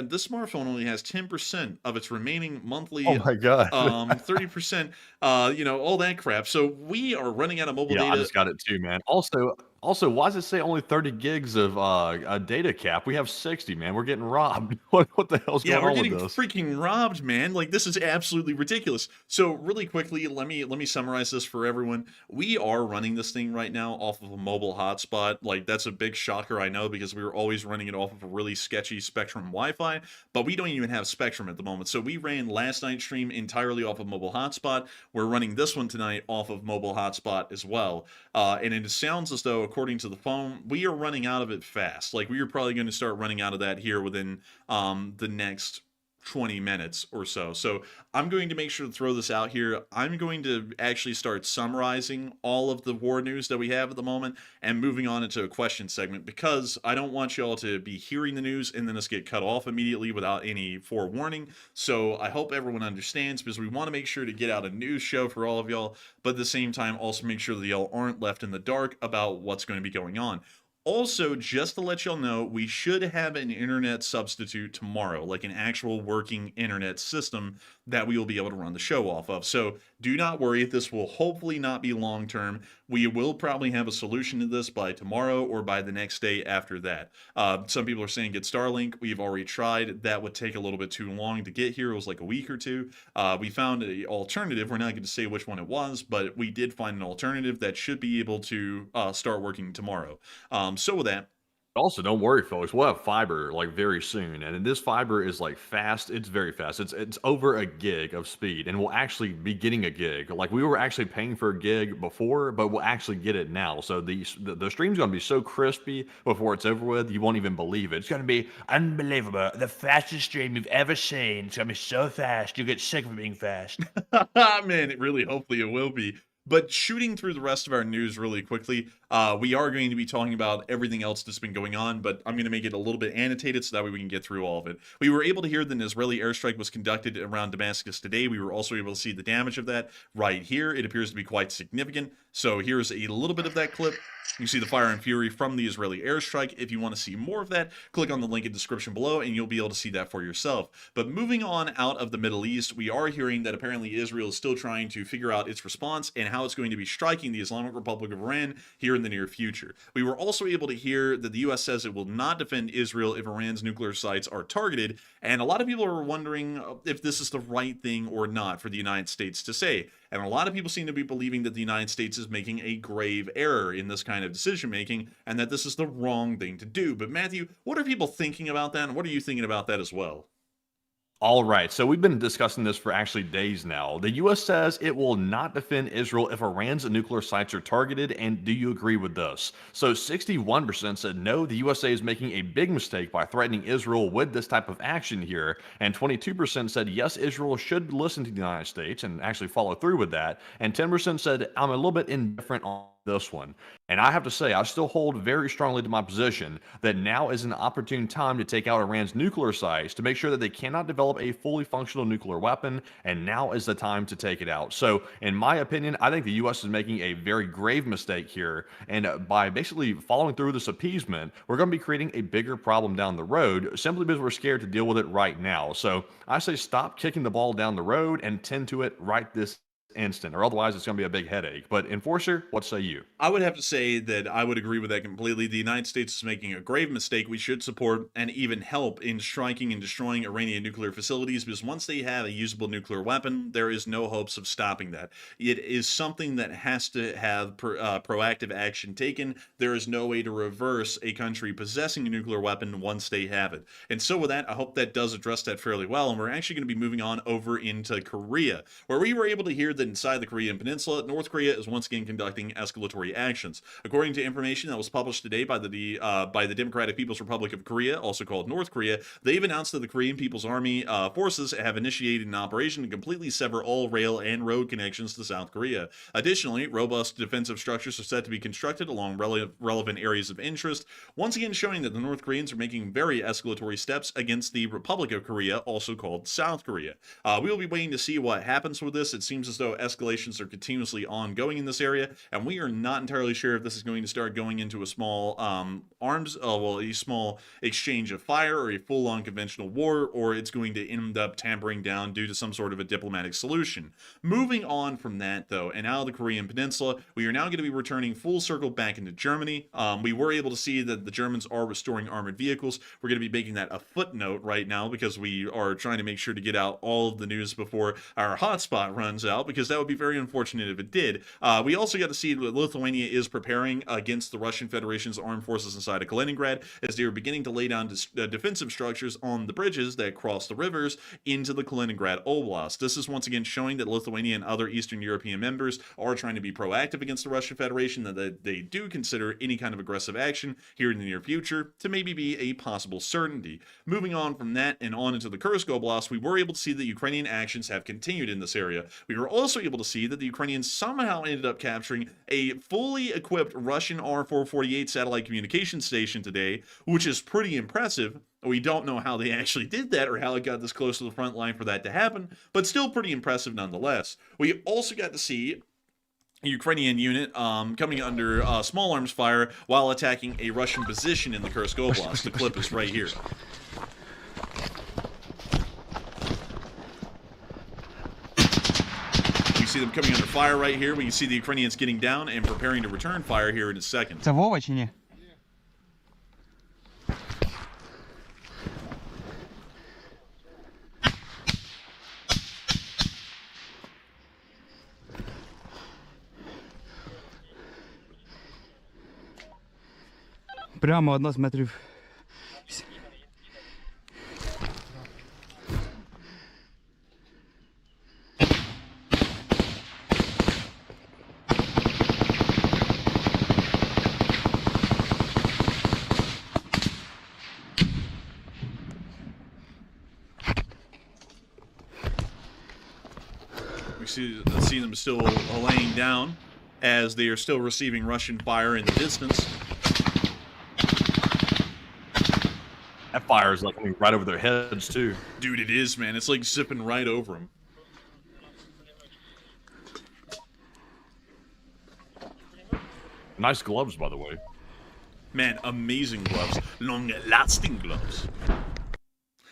this smartphone only has 10% of its remaining monthly Oh my god. 30%, all that crap. So we are running out of mobile Yeah, I data. just got it too, man. Also, why does it say only 30 gigs of a data cap? We have 60, man. We're getting robbed. What the hell's Yeah, going we're on getting with this? freaking robbed, man. Like, this is absolutely ridiculous. So really quickly, let me summarize this for everyone. We are running this thing right now off of a mobile hotspot. Like, that's a big shocker, I know, because we were always running it off of a really sketchy Spectrum Wi-Fi, but we don't even have Spectrum at the moment. So we ran last night's stream entirely off of mobile hotspot. We're running this one tonight off of mobile hotspot as well. And it sounds as though, according to the phone, we are running out of it fast. Like, we are probably going to start running out of that here within the next 20 minutes or so. So I'm going to make sure to throw this out here. I'm going to actually start summarizing all of the war news that we have at the moment and moving on into a question segment, because I don't want y'all to be hearing the news and then us get cut off immediately without any forewarning. So I hope everyone understands, because we want to make sure to get out a news show for all of y'all, but at the same time also make sure that y'all aren't left in the dark about what's going to be going on. Also, just to let y'all know, we should have an internet substitute tomorrow, like an actual working internet system that we will be able to run the show off of. So do not worry, this will hopefully not be long term. We will probably have a solution to this by tomorrow or by the next day after that. Some people are saying get Starlink. We've already tried. That would take a little bit too long to get here. It was like a week or two. We found an alternative. We're not going to say which one it was, but we did find an alternative that should be able to start working tomorrow. So with that, Also, don't worry, folks. We'll have fiber like very soon, and this fiber is like fast. It's very fast. It's over a gig of speed, and we'll actually be getting a gig. Like, we were actually paying for a gig before, but we'll actually get it now. So the stream's gonna be so crispy before it's over with, you won't even believe it. It's gonna be unbelievable. The fastest stream you've ever seen. It's gonna be so fast, you get sick of it being fast. man, hopefully it will be. But shooting through the rest of our news really quickly, we are going to be talking about everything else that's been going on, but I'm going to make it a little bit annotated so that way we can get through all of it. We were able to hear that an Israeli airstrike was conducted around Damascus today. We were also able to see the damage of that right here. It appears to be quite significant. So here's a little bit of that clip. You see the fire and fury from the Israeli airstrike. If you want to see more of that, click on the link in the description below and you'll be able to see that for yourself. But moving on out of the Middle East, we are hearing that apparently Israel is still trying to figure out its response and how it's going to be striking the Islamic Republic of Iran here in the near future. We were also able to hear that the U.S. says it will not defend Israel if Iran's nuclear sites are targeted, and a lot of people are wondering if this is the right thing or not for the United States to say. And a lot of people seem to be believing that the United States is making a grave error in this kind of decision making and that this is the wrong thing to do. But Matthew, what are people thinking about that? And what are you thinking about that as well? All right, so we've been discussing this for actually days now. The U.S. says it will not defend Israel if Iran's nuclear sites are targeted, and do you agree with this? So 61% said no, the USA is making a big mistake by threatening Israel with this type of action here, and 22% said yes, Israel should listen to the United States and actually follow through with that, and 10% said I'm a little bit indifferent on this one. And I have to say, I still hold very strongly to my position that now is an opportune time to take out Iran's nuclear sites to make sure that they cannot develop a fully functional nuclear weapon, and now is the time to take it out. So, in my opinion, I think the U.S. is making a very grave mistake here, and by basically following through this appeasement, we're going to be creating a bigger problem down the road simply because we're scared to deal with it right now. So, I say stop kicking the ball down the road and tend to it right this instant, or otherwise it's going to be a big headache. But Enforcer, what say you? I would have to say that I would agree with that completely. The United States is making a grave mistake. We should support and even help in striking and destroying Iranian nuclear facilities, because once they have a usable nuclear weapon, there is no hopes of stopping that. It is something that has to have proactive action taken. There is no way to reverse a country possessing a nuclear weapon once they have it. And so with that, I hope that does address that fairly well. And we're actually going to be moving on over into Korea, where we were able to hear that inside the Korean Peninsula, North Korea is once again conducting escalatory actions. According to information that was published today by the Democratic People's Republic of Korea, also called North Korea, they've announced that the Korean People's Army forces have initiated an operation to completely sever all rail and road connections to South Korea. Additionally, robust defensive structures are set to be constructed along relevant areas of interest, once again showing that the North Koreans are making very escalatory steps against the Republic of Korea, also called South Korea. We will be waiting to see what happens with this. It seems as though escalations are continuously ongoing in this area, and we are not entirely sure if this is going to start going into a small a small exchange of fire or a full-on conventional war, or it's going to end up tampering down due to some sort of a diplomatic solution. Moving on from that, though, and out of the Korean Peninsula, we are now going to be returning full circle back into Germany. We were able to see that the Germans are restoring armored vehicles. We're going to be making that a footnote right now because we are trying to make sure to get out all of the news before our hotspot runs out, because that would be very unfortunate if it did. We also got to see that Lithuania is preparing against the Russian Federation's armed forces inside of Kaliningrad, as they are beginning to lay down defensive structures on the bridges that cross the rivers into the Kaliningrad Oblast. This is once again showing that Lithuania and other Eastern European members are trying to be proactive against the Russian Federation, that they do consider any kind of aggressive action here in the near future to maybe be a possible certainty. Moving on from that and on into the Kursk Oblast, we were able to see that Ukrainian actions have continued in this area. We were also able to see that the Ukrainians somehow ended up capturing a fully equipped Russian R-448 satellite communication station today, which is pretty impressive. We don't know how they actually did that or how it got this close to the front line for that to happen, but still pretty impressive nonetheless. We also got to see a Ukrainian unit coming under small arms fire while attacking a Russian position in the Kursk Oblast. The clip is right here. See them coming under fire right here. We can see the Ukrainians getting down and preparing to return fire here in a second. Це Вова чи ні? Прямо одна з метрів. See them still laying down as they are still receiving Russian fire in the distance. That fire is like coming right over their heads too. Dude, it is, man. It's like zipping right over them. Nice gloves, by the way. Man, amazing gloves. Long-lasting gloves.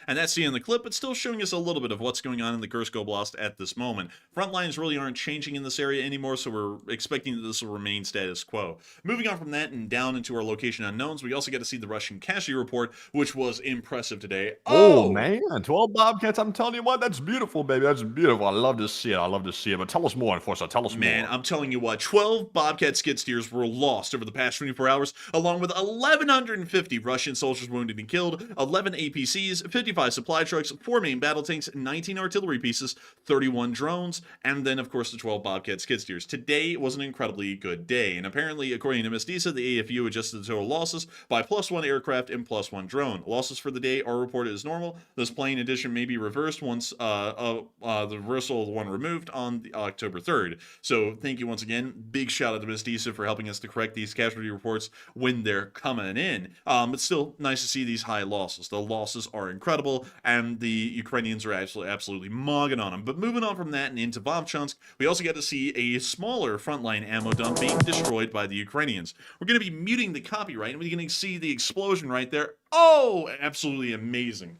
And that's the end of the clip, but still showing us a little bit of what's going on in the Kursk Oblast at this moment. Front lines really aren't changing in this area anymore, so we're expecting that this will remain status quo. Moving on from that and down into our location unknowns, we also get to see the Russian casualty report, which was impressive today. Oh, man, 12 Bobcats, I'm telling you what, that's beautiful, baby, that's beautiful. I love to see it, I love to see it, but tell us more, Enforcer, tell us more. Man, I'm telling you what, 12 Bobcat skid steers were lost over the past 24 hours, along with 1,150 Russian soldiers wounded and killed, 11 APCs, 55 supply trucks, 4 main battle tanks, 19 artillery pieces, 31 drones, and then, of course, the 12 Bobcat skid steers. Today was an incredibly good day, and apparently, according to Mestiza, the AFU adjusted the total losses by +1 aircraft and +1 drone. Losses for the day are reported as normal. This plane addition may be reversed once the reversal of the one removed on October 3rd. So, thank you once again. Big shout out to Mestiza for helping us to correct these casualty reports when they're coming in. It's still nice to see these high losses. The losses are incredible, and the Ukrainians are absolutely mogging on them. But moving on from that and into Vovchansk, we also get to see a smaller frontline ammo dump being destroyed by the Ukrainians. We're going to be muting the copyright, and we're going to see the explosion right there. Oh, absolutely amazing.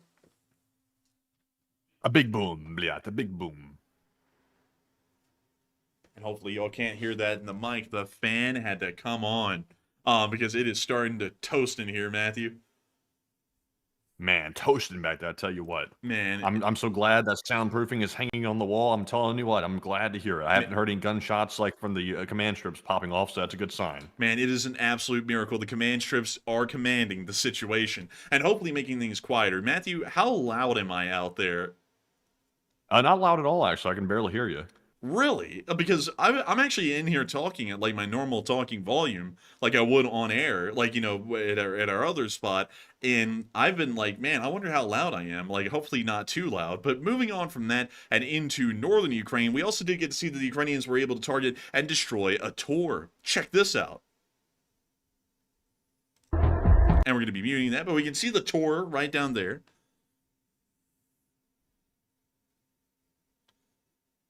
A big boom, bliat, a big boom. And hopefully y'all can't hear that in the mic. The fan had to come on because it is starting to toast in here, Matthew. Man, toasting back there, I tell you what. Man. I'm so glad that soundproofing is hanging on the wall. I'm telling you what, I'm glad to hear it. I haven't heard any gunshots like from the command strips popping off, so that's a good sign. Man, it is an absolute miracle. The command strips are commanding the situation and hopefully making things quieter. Matthew, how loud am I out there? Not loud at all, actually. I can barely hear you. Really? Because I'm actually in here talking at like my normal talking volume, like I would on air, like, you know, at our other spot. And I've been like, man, I wonder how loud I am. Like, hopefully not too loud. But moving on from that and into northern Ukraine, we also did get to see that the Ukrainians were able to target and destroy a Tor. Check this out. And we're going to be muting that, but we can see the Tor right down there.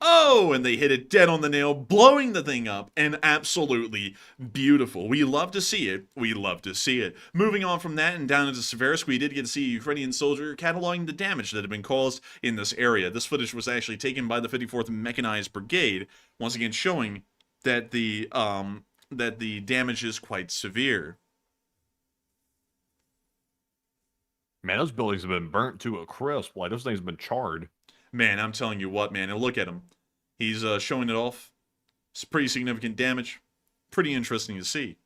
Oh, and they hit it dead on the nail, blowing the thing up, and absolutely beautiful. We love to see it. We love to see it. Moving on from that and down into Seversk, we did get to see a Ukrainian soldier cataloging the damage that had been caused in this area. This footage was actually taken by the 54th Mechanized Brigade, once again showing that the damage is quite severe. Man, those buildings have been burnt to a crisp. Like, those things have been charred. Man, I'm telling you what, man. And look at him. He's showing it off. It's pretty significant damage. Pretty interesting to see.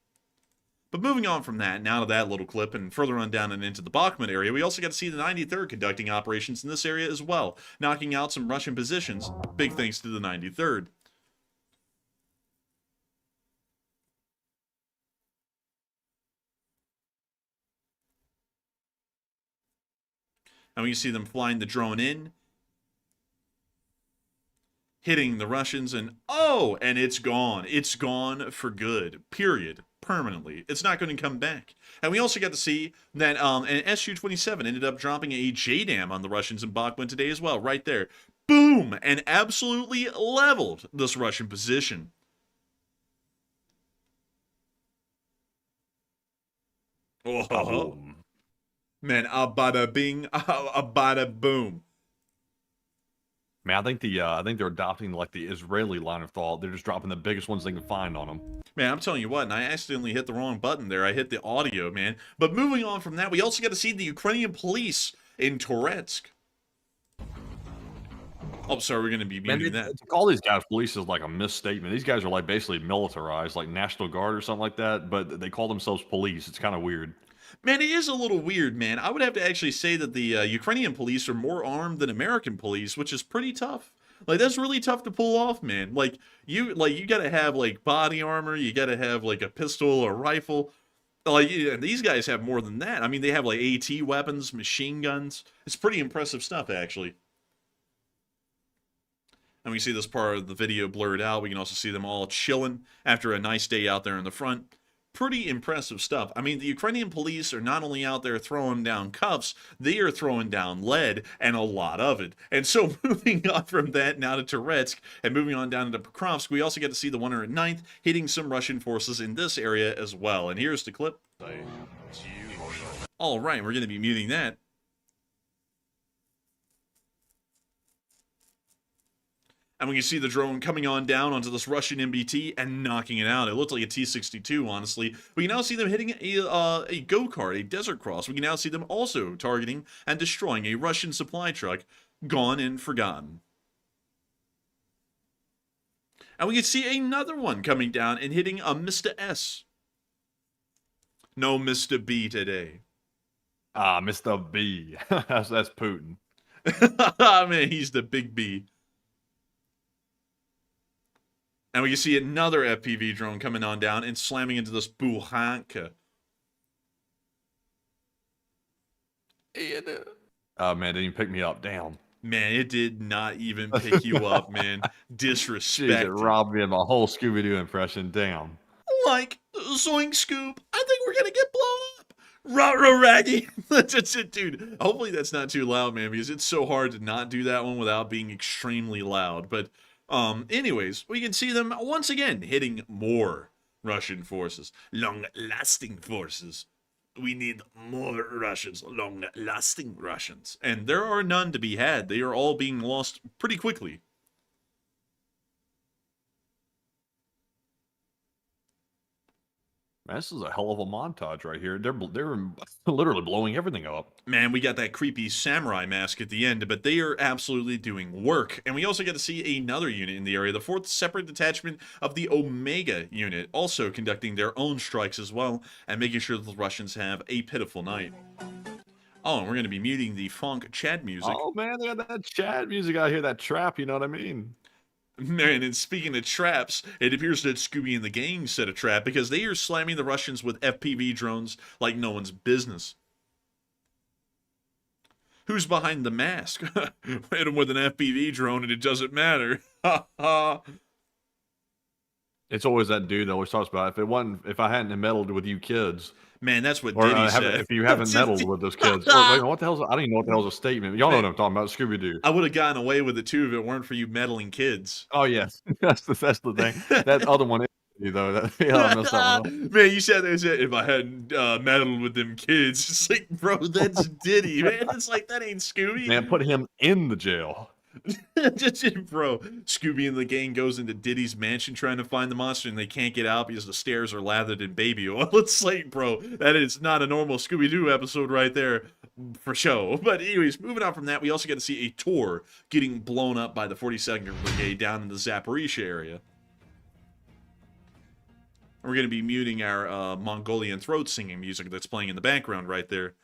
But moving on from that, and out of that little clip, and further on down and into the Bakhmut area, we also got to see the 93rd conducting operations in this area as well, knocking out some Russian positions. Big thanks to the 93rd. And we can see them flying the drone in, hitting the Russians, and oh, and it's gone. It's gone for good, period, permanently. It's not going to come back. And we also got to see that an Su-27 ended up dropping a JDAM on the Russians in Bakhmut today as well, right there. Boom! And absolutely leveled this Russian position. Oh. Man, a bada bing, a bada boom. Man, I think they're adopting like the Israeli line of thought. They're just dropping the biggest ones they can find on them. Man, I'm telling you what, and I accidentally hit the wrong button there. I hit the audio, man. But moving on from that, we also got to see the Ukrainian police in Toretsk. Oh, sorry, we're going to be muting that. To call these guys police is like a misstatement. These guys are like basically militarized, like National Guard or something like that, but they call themselves police. It's kind of weird. Man, it is a little weird, man. I would have to actually say that the Ukrainian police are more armed than American police, which is pretty tough. Like, that's really tough to pull off, man. Like you gotta have like body armor, you gotta have like a pistol or rifle. Like, these guys have more than that. I mean, they have like AT weapons, machine guns. It's pretty impressive stuff, actually. And we see this part of the video blurred out. We can also see them all chilling after a nice day out there in the front. Pretty impressive stuff. I mean, the Ukrainian police are not only out there throwing down cuffs, they are throwing down lead, and a lot of it. And so moving on from that now to Toretsk, and moving on down into Pokrovsk, we also get to see the 109th hitting some Russian forces in this area as well. And here's the clip. All right, we're going to be muting that. And we can see the drone coming on down onto this Russian MBT and knocking it out. It looked like a T-62, honestly. We can now see them hitting a go-kart, a desert cross. We can now see them also targeting and destroying a Russian supply truck, gone and forgotten. And we can see another one coming down and hitting a Mr. S. No Mr. B today. Ah, Mr. B. That's Putin. Man, he's the big B. And we can see another FPV drone coming on down and slamming into this Bryansk. Oh, man, didn't even pick me up. Damn. Man, it did not even pick you up, man. Disrespect. Jeez, it robbed me of my whole Scooby-Doo impression. Damn. Like, Zoink Scoop, I think we're gonna get blown up. Rah-rah raggy. Dude, hopefully that's not too loud, man, because it's so hard to not do that one without being extremely loud. But anyways, we can see them once again hitting more Russian forces. Long-lasting forces. We need more Russians. Long-lasting Russians. And there are none to be had. They are all being lost pretty quickly. Man, this is a hell of a montage right here. They're literally blowing everything up. Man, we got that creepy samurai mask at the end, but they are absolutely doing work. And we also get to see another unit in the area, the 4th separate detachment of the Omega unit, also conducting their own strikes as well, and making sure that the Russians have a pitiful night. Oh, and we're going to be muting the funk Chad music. Oh, man, they got that Chad music out here, that trap, you know what I mean? Man, and speaking of traps, it appears that Scooby and the gang set a trap because they are slamming the Russians with FPV drones like no one's business. Who's behind the mask? Hit him with an FPV drone and it doesn't matter. Ha ha. It's always that dude that always talks about if I hadn't meddled with you kids. Man, that's what Or Diddy said. if you haven't meddled with those kids. Or, wait, what the hell's, I don't even know what the hell's a statement. Y'all know what I'm talking about, Scooby-Doo. I would have gotten away with it too if it weren't for you meddling kids. Oh, yes. That's the thing. That other one is, though. I messed that one up. Man, you said if I hadn't meddled with them kids. It's like, bro, that's Diddy, man. It's like, that ain't Scooby. Man, put him in the jail. Bro, Scooby and the gang goes into Diddy's mansion trying to find the monster and they can't get out because the stairs are lathered in baby oil. It's like, bro, that is not a normal Scooby-Doo episode right there for show. But anyways, moving on from that, we also get to see a tour getting blown up by the 42nd Brigade down in the Zaporizhia area. We're going to be muting our Mongolian throat singing music that's playing in the background right there.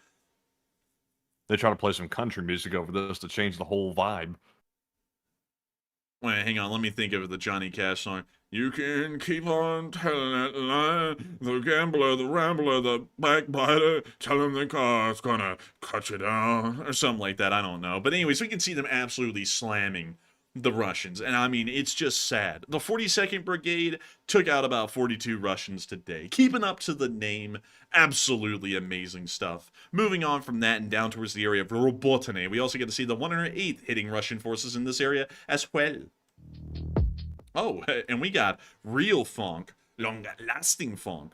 They try to play some country music over this to change the whole vibe. Wait, hang on, let me think of the Johnny Cash song. You can keep on telling that lie, the gambler, the rambler, the backbiter, tell him the car's gonna cut you down, or something like that, I don't know. But anyways, we can see them absolutely slamming the Russians, and I mean, it's just sad. The 42nd Brigade took out about 42 Russians today, keeping up to the name. Absolutely amazing stuff. Moving on from that and down towards the area of Robotine, we also get to see the 108th hitting Russian forces in this area as well. Oh, and we got real funk, long-lasting funk.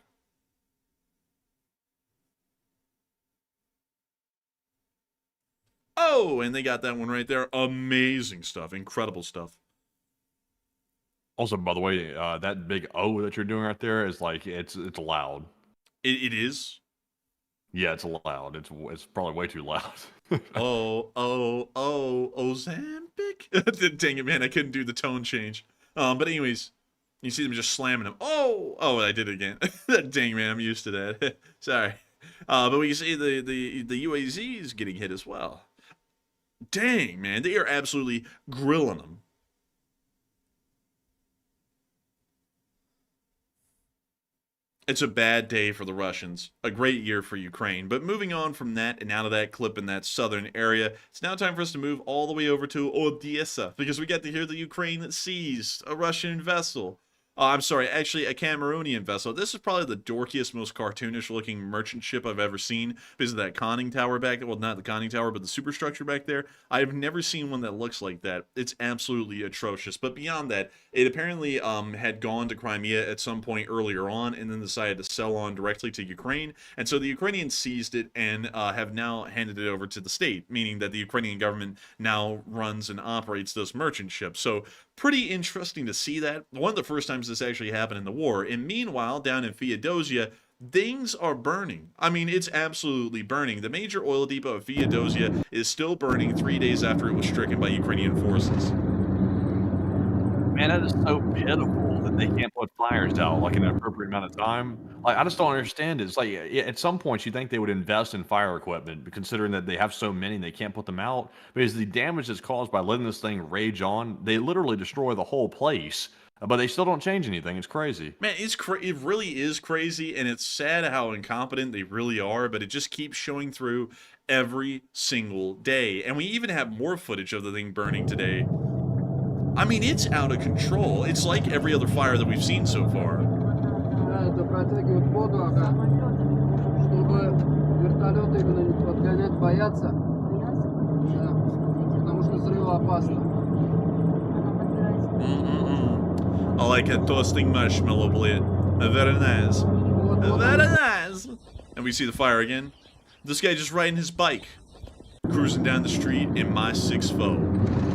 Oh, and they got that one right there. Amazing stuff. Incredible stuff. Also, by the way, that big O that you're doing right there is like, it's loud. It is? Yeah, it's loud. It's probably way too loud. Ozempic? Dang it, man. I couldn't do the tone change. But anyways, you see them just slamming them. Oh, I did it again. Dang, man, I'm used to that. Sorry. But we can see the UAZs getting hit as well. Dang, man, they are absolutely grilling them. It's a bad day for the Russians, a great year for Ukraine. But moving on from that and out of that clip in that southern area, it's now time for us to move all the way over to Odessa, because we get to hear the Ukraine that seized a Russian vessel. Oh, I'm sorry, actually a Cameroonian vessel. This is probably the dorkiest, most cartoonish looking merchant ship I've ever seen because of that conning tower back there. Well, not the conning tower, but the superstructure back there. I've never seen one that looks like that. It's absolutely atrocious. But beyond that, it apparently had gone to Crimea at some point earlier on and then decided to sell on directly to Ukraine. And so the Ukrainians seized it and have now handed it over to the state, meaning that the Ukrainian government now runs and operates those merchant ships. So pretty interesting to see that. One of the first times this actually happened in the war. And meanwhile, down in Feodosia, things are burning. I mean, it's absolutely burning. The major oil depot of Feodosia is still burning 3 days after it was stricken by Ukrainian forces. Man, that is so pitiful that they can't put fires out like in an appropriate amount of time. Like, I just don't understand it. It's like at some point you think they would invest in fire equipment, but considering that they have so many and they can't put them out, because the damage that's caused by letting this thing rage on, they literally destroy the whole place. But they still don't change anything. It's crazy. Man, it really is crazy, and it's sad how incompetent they really are, but it just keeps showing through every single day. And we even have more footage of the thing burning today. I mean, it's out of control. It's like every other fire that we've seen so far. Это протягивают воду, чтобы вертолеты именно не подгонять, боятся. Да, потому что взрывоопасно. I like a toasting marshmallow blade. Very nice. Very nice. And we see the fire again. This guy just riding his bike, cruising down the street in my 6.4.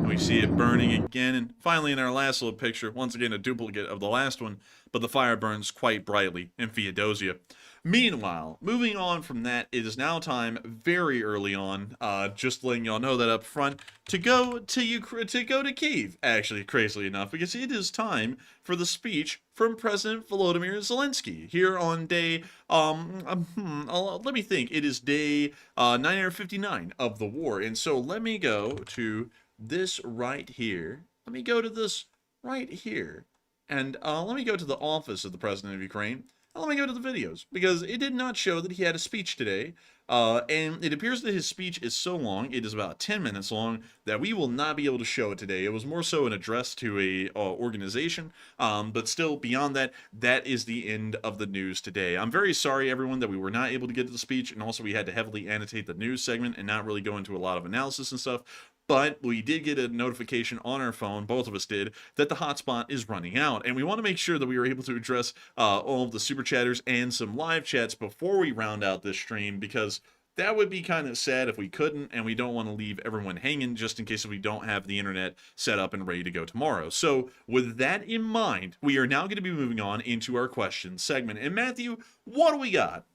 We see it burning again, and finally in our last little picture, once again a duplicate of the last one, but the fire burns quite brightly in Feodosia. Meanwhile, moving on from that, it is now time, very early on, just letting y'all know that up front, to go to Kyiv, actually, crazily enough, because it is time for the speech from President Volodymyr Zelensky here on day, let me think, it is day 959 of the war, and so let me go to this right here. Let me go to this right here. And let me go to the office of the President of Ukraine. And let me go to the videos, because it did not show that he had a speech today. And it appears that his speech is so long, it is about 10 minutes long, that we will not be able to show it today. It was more so an address to a organization, but still beyond that, that is the end of the news today. I'm very sorry, everyone, that we were not able to get to the speech, and also we had to heavily annotate the news segment and not really go into a lot of analysis and stuff. But we did get a notification on our phone, both of us did, that the hotspot is running out. And we want to make sure that we were able to address all of the super chatters and some live chats before we round out this stream, because that would be kind of sad if we couldn't, and we don't want to leave everyone hanging just in case we don't have the internet set up and ready to go tomorrow. So with that in mind, we are now going to be moving on into our questions segment. And Matthew, what do we got?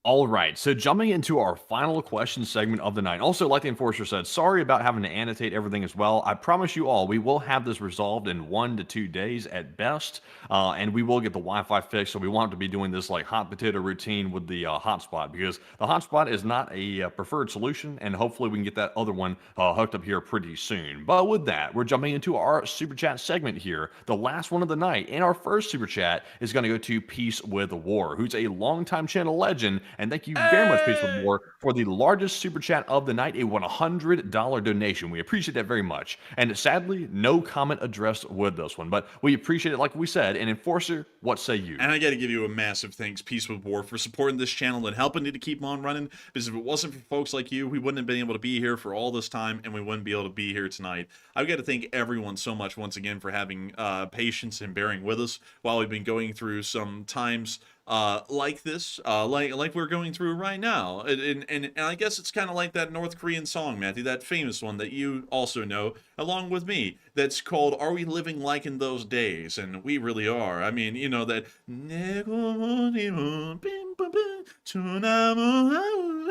All right, so jumping into our final question segment of the night. Also, like the Enforcer said, sorry about having to annotate everything as well. I promise you all, we will have this resolved in 1 to 2 days at best, and we will get the Wi-Fi fixed, so we won't have to be doing this like hot potato routine with the hotspot, because the hotspot is not a preferred solution, and hopefully we can get that other one hooked up here pretty soon. But with that, we're jumping into our Super Chat segment here, the last one of the night, and our first Super Chat is going to go to Peace with War, who's a longtime channel legend. And thank you very much, Peace with War, for the largest super chat of the night, a $100 donation. We appreciate that very much. And sadly, no comment addressed with this one, but we appreciate it like we said. And Enforcer, what say you? And I got to give you a massive thanks, Peace with War, for supporting this channel and helping it to keep on running, because if it wasn't for folks like you, we wouldn't have been able to be here for all this time, and we wouldn't be able to be here tonight. I've got to thank everyone so much once again for having patience and bearing with us while we've been going through some times like this, like we're going through right now, and I guess it's kind of like that North Korean song, Matthew, that famous one that you also know, along with me, that's called "Are We Living Like in Those Days?" And we really are. I mean, you know that.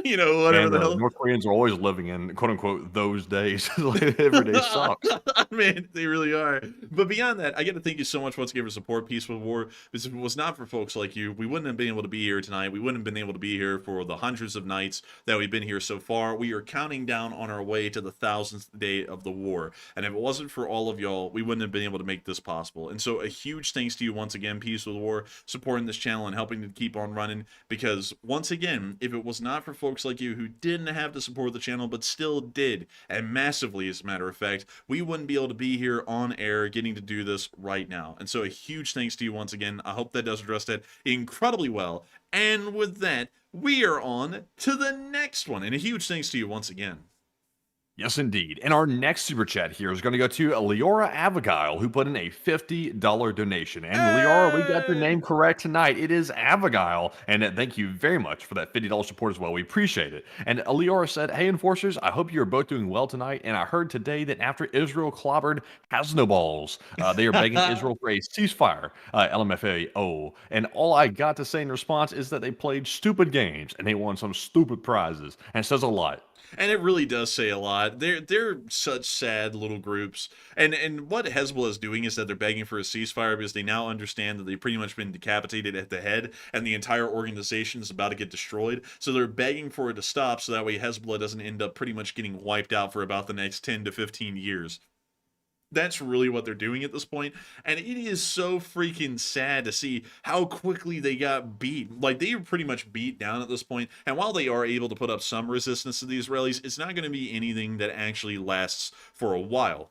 You know, whatever the hell. North Koreans are always living in quote unquote those days. Every day sucks. Man, they really are. But beyond that, I got to thank you so much once again for support, Peace with War. Because if it was not for folks like you, we wouldn't have been able to be here tonight. We wouldn't have been able to be here for the hundreds of nights that we've been here so far. We are counting down on our way to the 1000th day of the war. And if it wasn't for all of y'all, we wouldn't have been able to make this possible. And so a huge thanks to you once again, Peace with War, supporting this channel and helping to keep on running. Because once again, if it was not for folks folks like you who didn't have to support the channel but still did, and massively as a matter of fact, we wouldn't be able to be here on air getting to do this right now. And so a huge thanks to you once again. I hope that does address that incredibly well. And with that, we are on to the next one. And a huge thanks to you once again. Yes, indeed. And our next super chat here is going to go to Leora Abigail, who put in a $50 donation. And Leora, we got your name correct tonight. It is Abigail. And thank you very much for that $50 support as well. We appreciate it. And Leora said, hey, Enforcers, I hope you're both doing well tonight. And I heard today that after Israel clobbered Hasnoballs, they are begging Israel for a ceasefire, LMFAO. And all I got to say in response is that they played stupid games and they won some stupid prizes. And it says a lot. And it really does say a lot. They're such sad little groups. And what Hezbollah is doing is that they're begging for a ceasefire because they now understand that they've pretty much been decapitated at the head and the entire organization is about to get destroyed. So they're begging for it to stop so that way Hezbollah doesn't end up pretty much getting wiped out for about the next 10 to 15 years. That's really what they're doing at this point, and it is so freaking sad to see how quickly they got beat. Like, they were pretty much beat down at this point, and while they are able to put up some resistance to the Israelis, it's not going to be anything that actually lasts for a while.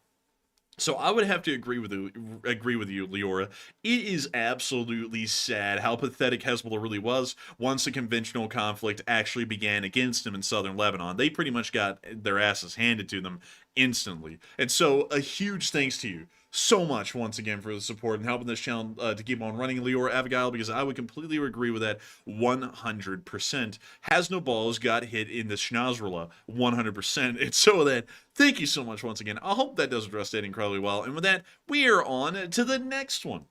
So I would have to agree with you, Leora. It is absolutely sad how pathetic Hezbollah really was once the conventional conflict actually began against them in southern Lebanon. They pretty much got their asses handed to them instantly. And so a huge thanks to you so much once again for the support and helping this channel to keep on running, Leora Abigail, because I would completely agree with that 100%. Has no balls got hit in the Schnazrula 100%. And so that, thank you so much once again. I hope that does address that incredibly well. And with that, we are on to the next one.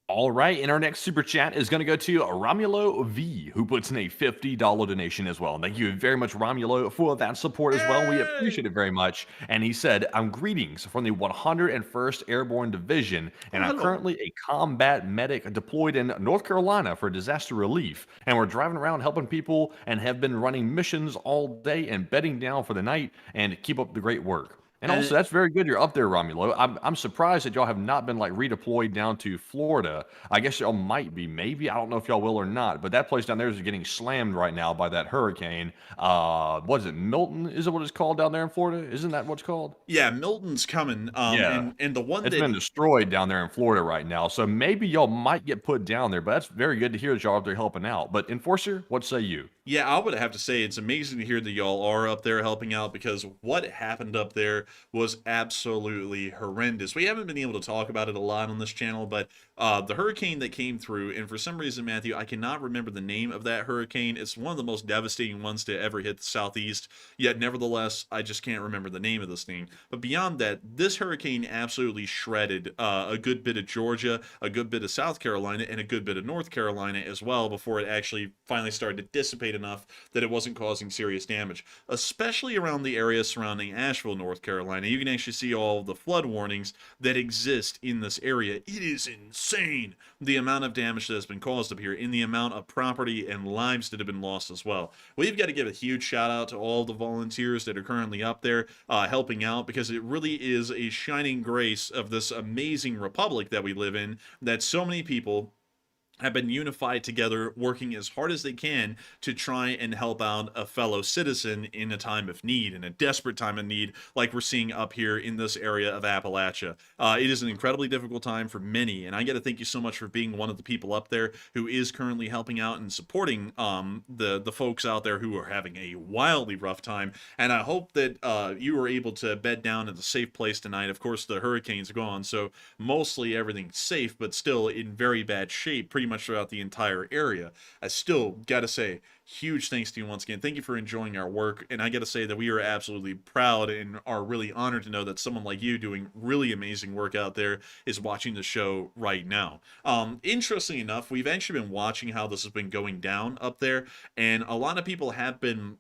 All right, and our next super chat is going to go to Romulo V, who puts in a $50 donation as well. And thank you very much, Romulo, for that support as well. We appreciate it very much. And he said, I'm greetings from the 101st Airborne Division, and I'm currently a combat medic deployed in North Carolina for disaster relief. And we're driving around helping people and have been running missions all day and bedding down for the night, and keep up the great work. And also, that's very good. You're up there, Romulo. I'm surprised that y'all have not been like redeployed down to Florida. I guess y'all might be, maybe. I don't know if y'all will or not. But that place down there is getting slammed right now by that hurricane. What is it? Milton? Is it what it's called down there in Florida? Isn't that what's called? Yeah, Milton's coming. Yeah. And the one it's been destroyed down there in Florida right now. So maybe y'all might get put down there. But that's very good to hear that y'all are up there helping out. But Enforcer, what say you? Yeah, I would have to say it's amazing to hear that y'all are up there helping out, because what happened up there was absolutely horrendous. We haven't been able to talk about it a lot on this channel, but the hurricane that came through, and for some reason, Matthew, I cannot remember the name of that hurricane. It's one of the most devastating ones to ever hit the southeast, yet nevertheless, I just can't remember the name of this thing. But beyond that, this hurricane absolutely shredded a good bit of Georgia, a good bit of South Carolina, and a good bit of North Carolina as well before it actually finally started to dissipate enough that it wasn't causing serious damage, especially around the area surrounding Asheville, North Carolina. You can actually see all the flood warnings that exist in this area. It is insane the amount of damage that has been caused up here, and the amount of property and lives that have been lost as well. We've got to give a huge shout out to all the volunteers that are currently up there helping out, because it really is a shining grace of this amazing republic that we live in, that so many people have been unified together, working as hard as they can to try and help out a fellow citizen in a time of need, in a desperate time of need, like we're seeing up here in this area of Appalachia. It is an incredibly difficult time for many, and I got to thank you so much for being one of the people up there who is currently helping out and supporting the folks out there who are having a wildly rough time. And I hope that you were able to bed down at a safe place tonight. Of course, the hurricane's gone, so mostly everything's safe, but still in very bad shape, pretty much throughout the entire area. I still gotta say, huge thanks to you once again. Thank you for enjoying our work, and I gotta say that we are absolutely proud and are really honored to know that someone like you doing really amazing work out there is watching the show right now. Interestingly enough, we've actually been watching how this has been going down up there, and a lot of people have been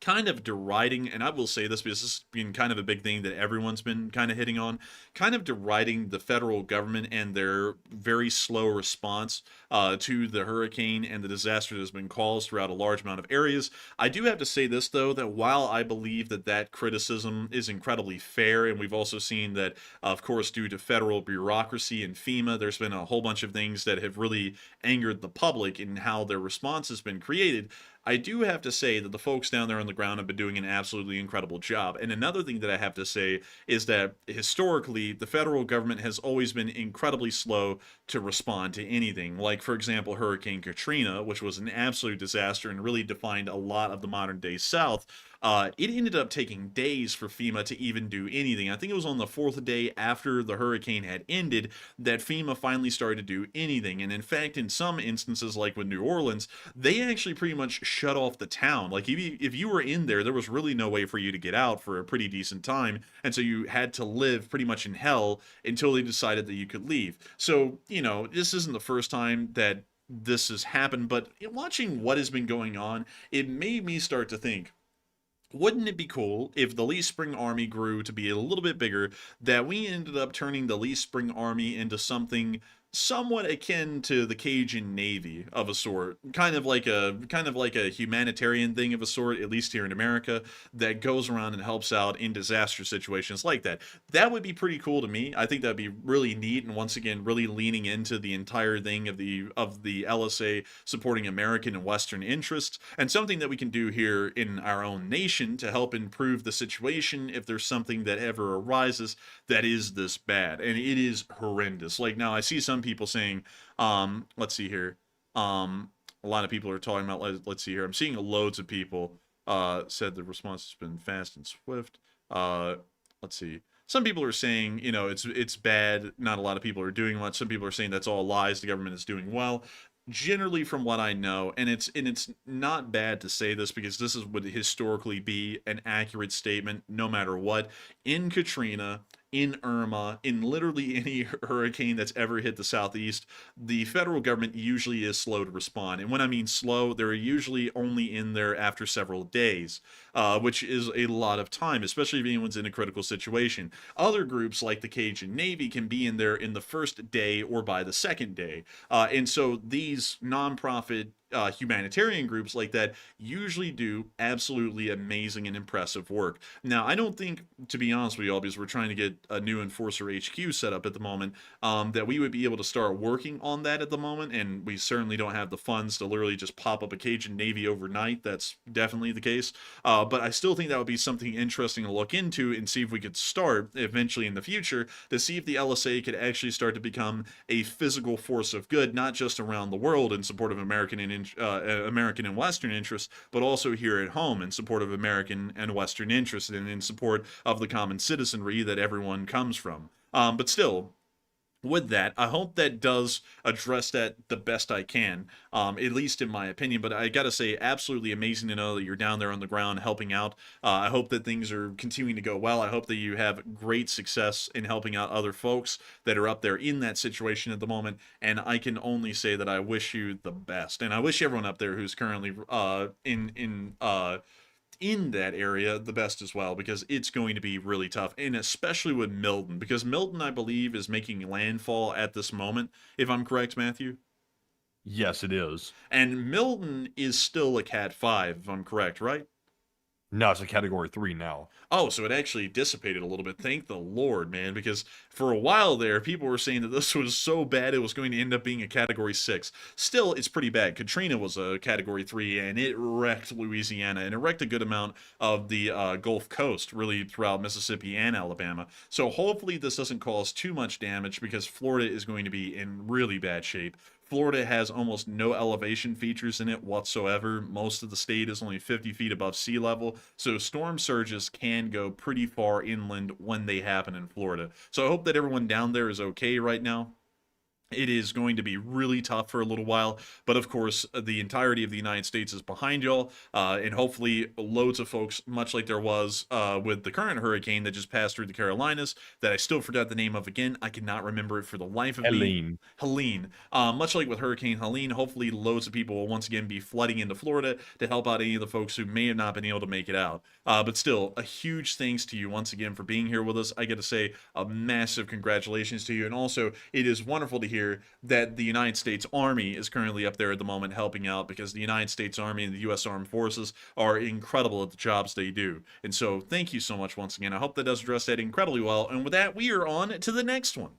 kind of deriding, and I will say this because this has been kind of a big thing that everyone's been kind of hitting on, kind of deriding the federal government and their very slow response to the hurricane and the disaster that has been caused throughout a large amount of areas. I do have to say this, though, that while I believe that that criticism is incredibly fair, and we've also seen that, of course, due to federal bureaucracy and FEMA, there's been a whole bunch of things that have really angered the public in how their response has been created, I do have to say that the folks down there on the ground have been doing an absolutely incredible job. And another thing that I have to say is that historically, the federal government has always been incredibly slow to respond to anything. Like, for example, Hurricane Katrina, which was an absolute disaster and really defined a lot of the modern day South. It ended up taking days for FEMA to even do anything. I think it was on the 4th day after the hurricane had ended that FEMA finally started to do anything. And in fact, in some instances, like with New Orleans, they actually pretty much shut off the town. Like if you were in there, there was really no way for you to get out for a pretty decent time. And so you had to live pretty much in hell until they decided that you could leave. So, you know, this isn't the first time that this has happened, but watching what has been going on, it made me start to think, wouldn't it be cool if the Lee Spring Army grew to be a little bit bigger, that we ended up turning the Lee Spring Army into something somewhat akin to the Cajun Navy of a sort, kind of like a humanitarian thing of a sort, at least here in America, that goes around and helps out in disaster situations like that. That would be pretty cool to me. I think that'd be really neat, and once again, really leaning into the entire thing of the LSA supporting American and Western interests, and something that we can do here in our own nation to help improve the situation if there's something that ever arises that is this bad, and it is horrendous. Like, now I see some people saying, let's see here, a lot of people are talking about, let's see here, I'm seeing loads of people said the response has been fast and swift. Let's see, some people are saying, you know, it's bad, not a lot of people are doing much. Some people are saying that's all lies, the government is doing well. Generally, from what I know, and it's not bad to say this because this would historically be an accurate statement no matter what. In Katrina, in Irma, in literally any hurricane that's ever hit the Southeast, the federal government usually is slow to respond. And when I mean slow, they're usually only in there after several days, which is a lot of time, especially if anyone's in a critical situation. Other groups like the Cajun Navy can be in there in the first day or by the second day. And so these nonprofit humanitarian groups like that usually do absolutely amazing and impressive work. Now, I don't think, to be honest with you all, because we're trying to get a new Enforcer HQ set up at the moment, that we would be able to start working on that at the moment, and we certainly don't have the funds to literally just pop up a Cajun Navy overnight. That's definitely the case. But I still think that would be something interesting to look into and see if we could start eventually in the future to see if the LSA could actually start to become a physical force of good, not just around the world in support of American and Western interests, but also here at home in support of American and Western interests and in support of the common citizenry that everyone comes from. But still, with that, I hope that does address that the best I can, at least in my opinion. But I gotta say, absolutely amazing to know that you're down there on the ground helping out. I hope that things are continuing to go well. I hope that you have great success in helping out other folks that are up there in that situation at the moment. And I can only say that I wish you the best, and I wish everyone up there who's currently in that area the best as well, because it's going to be really tough, and especially with Milton, because Milton, I believe, is making landfall at this moment, if I'm correct, Matthew. Yes, it is. And Milton is still a Cat 5, if I'm correct, right? No, it's a Category 3 now. Oh, so it actually dissipated a little bit. Thank the Lord, man, because for a while there, people were saying that this was so bad it was going to end up being a Category 6. Still, it's pretty bad. Katrina was a Category 3, and it wrecked Louisiana, and it wrecked a good amount of the Gulf Coast, really throughout Mississippi and Alabama. So hopefully this doesn't cause too much damage, because Florida is going to be in really bad shape. Florida has almost no elevation features in it whatsoever. Most of the state is only 50 feet above sea level, so storm surges can go pretty far inland when they happen in Florida. So I hope that everyone down there is okay right now. It is going to be really tough for a little while, but of course, the entirety of the United States is behind y'all, and hopefully loads of folks, much like there was with the current hurricane that just passed through the Carolinas, that I still forgot the name of again. I cannot remember it for the life of me. Helene. Much like with Hurricane Helene, hopefully loads of people will once again be flooding into Florida to help out any of the folks who may have not been able to make it out. But still, a huge thanks to you once again for being here with us. I got to say a massive congratulations to you, and also it is wonderful to hear that the United States Army is currently up there at the moment helping out, because the United States Army and the U.S. Armed Forces are incredible at the jobs they do. And so thank you so much once again. I hope that does address that incredibly well. And with that, we are on to the next one.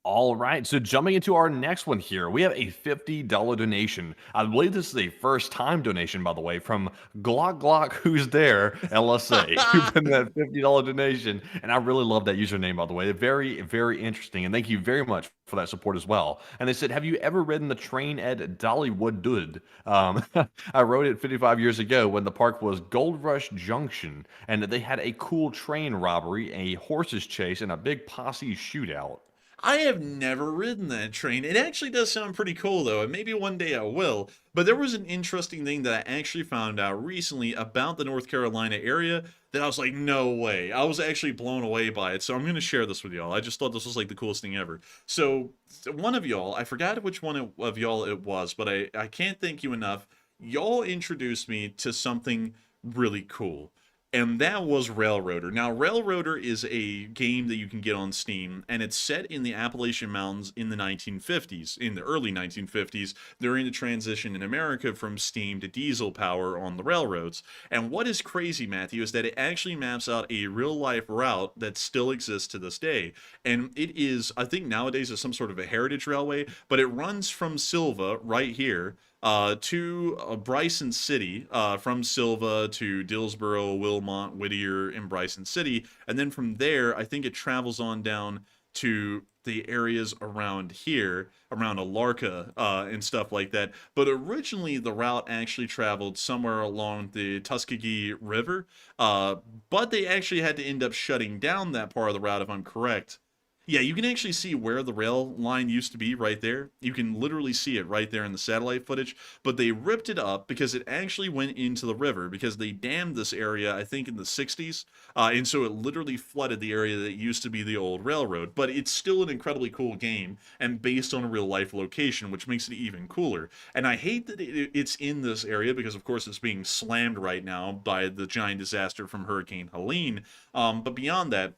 All right, so jumping into our next one here, we have a $50 donation. I believe this is a first-time donation, by the way, from Glock Who's There, LSA, who put in that $50 donation, and I really love that username, by the way. Very, very interesting, and thank you very much for that support as well. And they said, have you ever ridden the train at Dollywood? I rode it 55 years ago when the park was Gold Rush Junction, and they had a cool train robbery, a horses chase, and a big posse shootout. I have never ridden that train. It actually does sound pretty cool, though, and maybe one day I will. But there was an interesting thing that I actually found out recently about the North Carolina area that I was like, no way. I was actually blown away by it, so I'm going to share this with y'all. I just thought this was like the coolest thing ever. So one of y'all, I forgot which one of y'all it was, but I can't thank you enough. Y'all introduced me to something really cool. And that was Railroader. Now, Railroader is a game that you can get on Steam, and it's set in the Appalachian Mountains in the 1950s, in the early 1950s, during the transition in America from steam to diesel power on the railroads. And what is crazy, Matthew, is that it actually maps out a real-life route that still exists to this day. And it is, I think nowadays, is some sort of a heritage railway, but it runs from Silva, right here, to Bryson City, from Silva to Dillsboro, Wilmot, Whittier, and Bryson City. And then from there, I think it travels on down to the areas around here, around Alarka, and stuff like that. But originally, the route actually traveled somewhere along the Tuskegee River, but they actually had to end up shutting down that part of the route, if I'm correct. Yeah, you can actually see where the rail line used to be right there. You can literally see it right there in the satellite footage, but they ripped it up because it actually went into the river because they dammed this area, I think, in the 60s, and so it literally flooded the area that used to be the old railroad. But it's still an incredibly cool game and based on a real-life location, which makes it even cooler. And I hate that it's in this area because, of course, it's being slammed right now by the giant disaster from Hurricane Helene, but beyond that,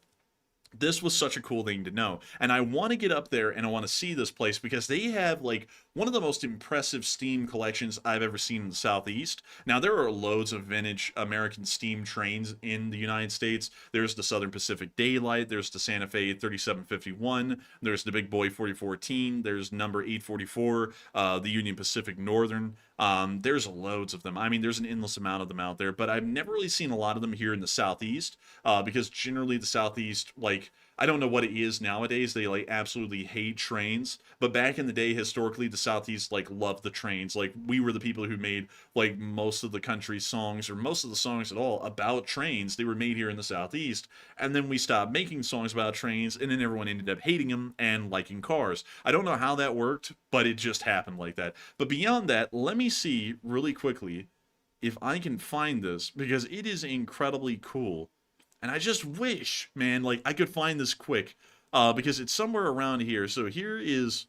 this was such a cool thing to know. And I want to get up there and I want to see this place because they have like one of the most impressive steam collections I've ever seen in the Southeast. Now, there are loads of vintage American steam trains in the United States. There's the Southern Pacific Daylight. There's the Santa Fe 3751. There's the Big Boy 4014. There's number 844, the Union Pacific Northern. There's loads of them. I mean, there's an endless amount of them out there, but I've never really seen a lot of them here in the Southeast, because generally the Southeast, like, I don't know what it is nowadays. They like absolutely hate trains, but back in the day, historically, the Southeast like loved the trains. Like we were the people who made like most of the country's songs, or most of the songs at all, about trains. They were made here in the Southeast, and then we stopped making songs about trains, and then everyone ended up hating them and liking cars. I don't know how that worked, but it just happened like that. But beyond that, let me see really quickly if I can find this because it is incredibly cool. And I just wish, man, like I could find this quick, because it's somewhere around here. So here is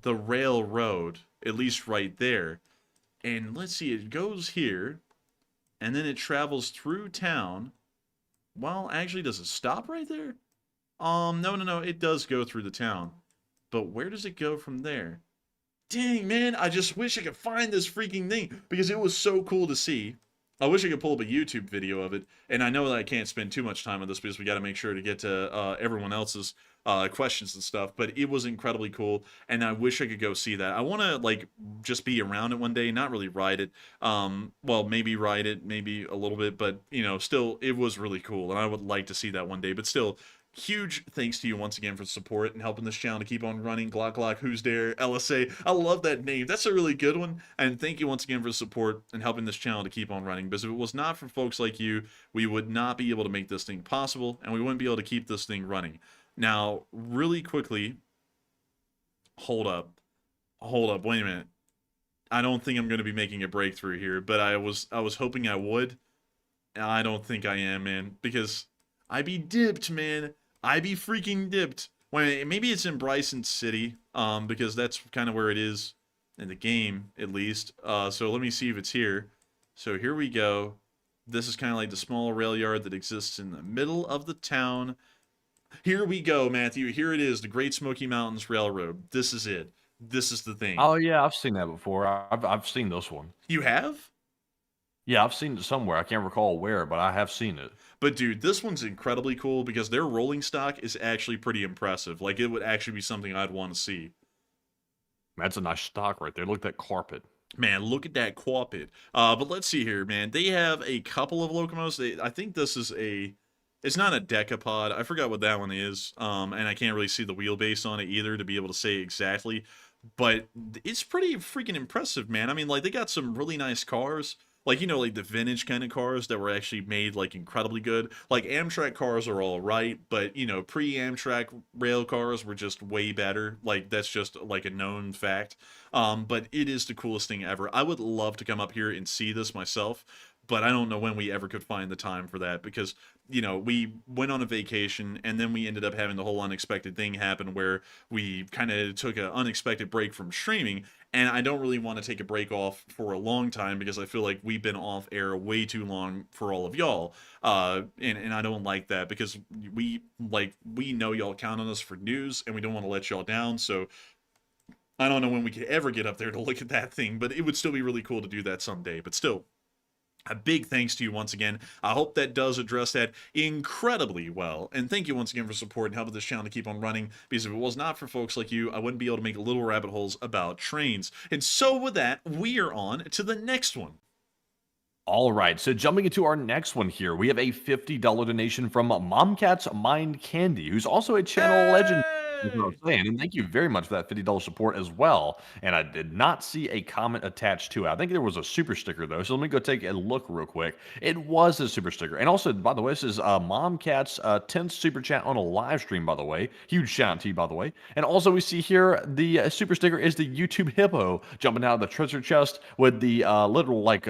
the railroad, at least right there. And let's see, it goes here, and then it travels through town. Well, actually, does it stop right there? No, it does go through the town. But where does it go from there? Dang, man, I just wish I could find this freaking thing, because it was so cool to see. I wish I could pull up a YouTube video of it, and I know that I can't spend too much time on this because we got to make sure to get to everyone else's questions and stuff, but it was incredibly cool, and I wish I could go see that. I want to, like, just be around it one day, not really ride it. Well, maybe ride it, maybe a little bit, but, you know, still, it was really cool, and I would like to see that one day, but still, huge thanks to you once again for the support and helping this channel to keep on running. Glock Who's There, LSA. I love that name. That's a really good one. And thank you once again for the support and helping this channel to keep on running. Because if it was not for folks like you, we would not be able to make this thing possible, and we wouldn't be able to keep this thing running. Now, really quickly, hold up, wait a minute. I don't think I'm going to be making a breakthrough here, but I was hoping I would. I don't think I am, man, because I be dipped, man. I be freaking dipped. Well, maybe it's in Bryson City, because that's kind of where it is in the game, at least. So let me see if it's here. So here we go. This is kind of like the small rail yard that exists in the middle of the town. Here we go, Matthew. Here it is, the Great Smoky Mountains Railroad. This is it. This is the thing. Oh yeah, I've seen that before. I've seen this one. You have? Yeah, I've seen it somewhere. I can't recall where, but I have seen it. But dude, this one's incredibly cool because their rolling stock is actually pretty impressive. Like, it would actually be something I'd want to see. That's a nice stock right there. Look at that carpet. Man, look at that carpet. But let's see here, man. They have a couple of locomotives. I think this is a... It's not a decapod. I forgot what that one is. And I can't really see the wheelbase on it either to be able to say exactly. But it's pretty freaking impressive, man. I mean, like, they got some really nice cars. Like, you know, like the vintage kind of cars that were actually made, like, incredibly good. Like, Amtrak cars are all right, but, you know, pre-Amtrak rail cars were just way better. Like, that's just, like, a known fact. But it is the coolest thing ever. I would love to come up here and see this myself, but I don't know when we ever could find the time for that because, you know, we went on a vacation and then we ended up having the whole unexpected thing happen where we kind of took an unexpected break from streaming. And I don't really want to take a break off for a long time because I feel like we've been off air way too long for all of y'all. And I don't like that because we know y'all count on us for news and we don't want to let y'all down. So I don't know when we could ever get up there to look at that thing, but it would still be really cool to do that someday. But still, a big thanks to you once again. I hope that does address that incredibly well. And thank you once again for support and helping this channel to keep on running. Because if it was not for folks like you, I wouldn't be able to make little rabbit holes about trains. And so with that, we are on to the next one. All right, so jumping into our next one here, we have a $50 donation from Momcat's Mind Candy, who's also a channel legend. That's what I'm saying. And thank you very much for that $50 support as well. And I did not see a comment attached to it. I think there was a super sticker though. So let me go take a look real quick. It was a super sticker. And also, by the way, this is Momcat's 10th super chat on a live stream, by the way. Huge shout out to you, by the way. And also we see here the super sticker is the YouTube hippo jumping out of the treasure chest with the literal like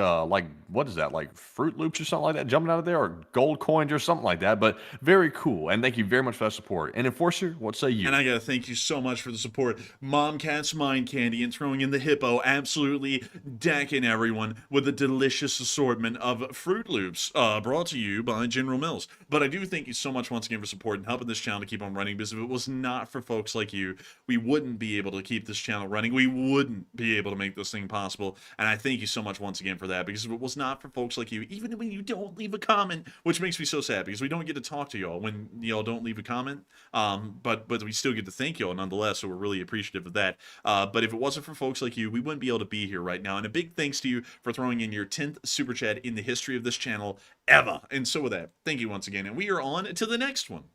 what is that, like Fruit Loops or something like that jumping out of there, or gold coins or something like that. But very cool. And thank you very much for that support. And Enforcer, what say you? And I gotta thank you so much for the support. Momcat's Mind Candy and throwing in the hippo, absolutely decking everyone with a delicious assortment of Fruit Loops, brought to you by General Mills. But I do thank you so much once again for support and helping this channel to keep on running, because if it was not for folks like you, we wouldn't be able to keep this channel running. We wouldn't be able to make this thing possible. And I thank you so much once again for that, because if it was not for folks like you, even when you don't leave a comment, which makes me so sad because we don't get to talk to y'all when y'all don't leave a comment, but we still get to thank y'all nonetheless, so we're really appreciative of that. But if it wasn't for folks like you, we wouldn't be able to be here right now. And a big thanks to you for throwing in your 10th super chat in the history of this channel ever. And so with that, thank you once again, and we are on to the next one.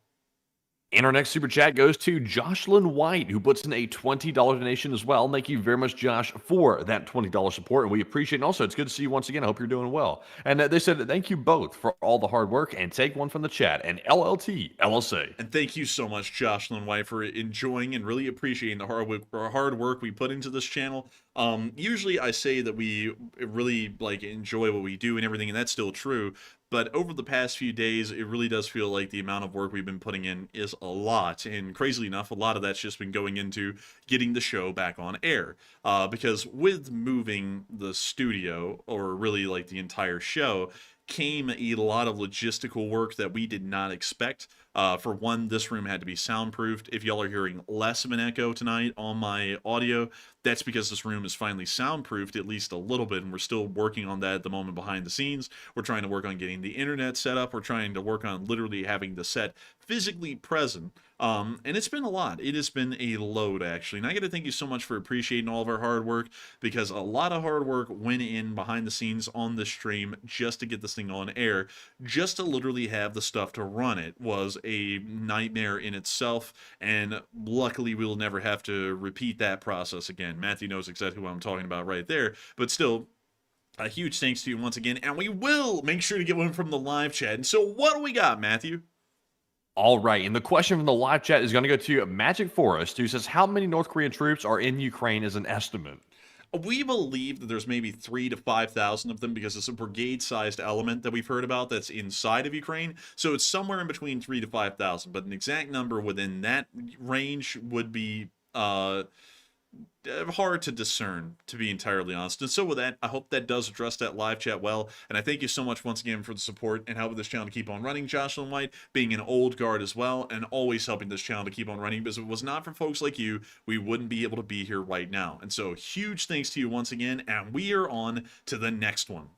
And our next super chat goes to Jocelyn White, who puts in a $20 donation as well. Thank you very much, Josh, for that $20 support, and we appreciate it. And also, it's good to see you once again. I hope you're doing well. And they said, thank you both for all the hard work, and take one from the chat, and LLT, LSA. And thank you so much, Jocelyn White, for enjoying and really appreciating the hard work we put into this channel. Usually I say that we really enjoy what we do and everything, and that's still true. But over the past few days, it really does feel like the amount of work we've been putting in is a lot. And crazily enough, a lot of that's just been going into getting the show back on air. Because with moving the studio, or really like the entire show, came a lot of logistical work that we did not expect. For one, this room had to be soundproofed. If y'all are hearing less of an echo tonight on my audio, that's because this room is finally soundproofed, at least a little bit, and we're still working on that at the moment behind the scenes. We're trying to work on getting the internet set up. We're trying to work on literally having the set physically present. And it's been a lot. It has been a load, actually. And I got to thank you so much for appreciating all of our hard work, because a lot of hard work went in behind the scenes on this stream just to get this thing on air. Just to literally have the stuff to run it was a nightmare in itself, and luckily we'll never have to repeat that process again. Matthew knows exactly what I'm talking about right there, but still, a huge thanks to you once again, and we will make sure to get one from the live chat. And so what do we got, Matthew? All right, and the question from the live chat is going to go to Magic Forest, who says, how many North Korean troops are in Ukraine as an estimate? We believe that there's maybe 3,000 to 5,000 of them, because it's a brigade-sized element that we've heard about that's inside of Ukraine. So it's somewhere in between 3,000 to 5,000, but an exact number within that range would be hard to discern, to be entirely honest. And so with that, I hope that does address that live chat well. And I thank you so much once again for the support and helping this channel to keep on running. Jocelyn White being an old guard as well, and always helping this channel to keep on running, because if it was not for folks like you, we wouldn't be able to be here right now. And so huge thanks to you once again, and we are on to the next one.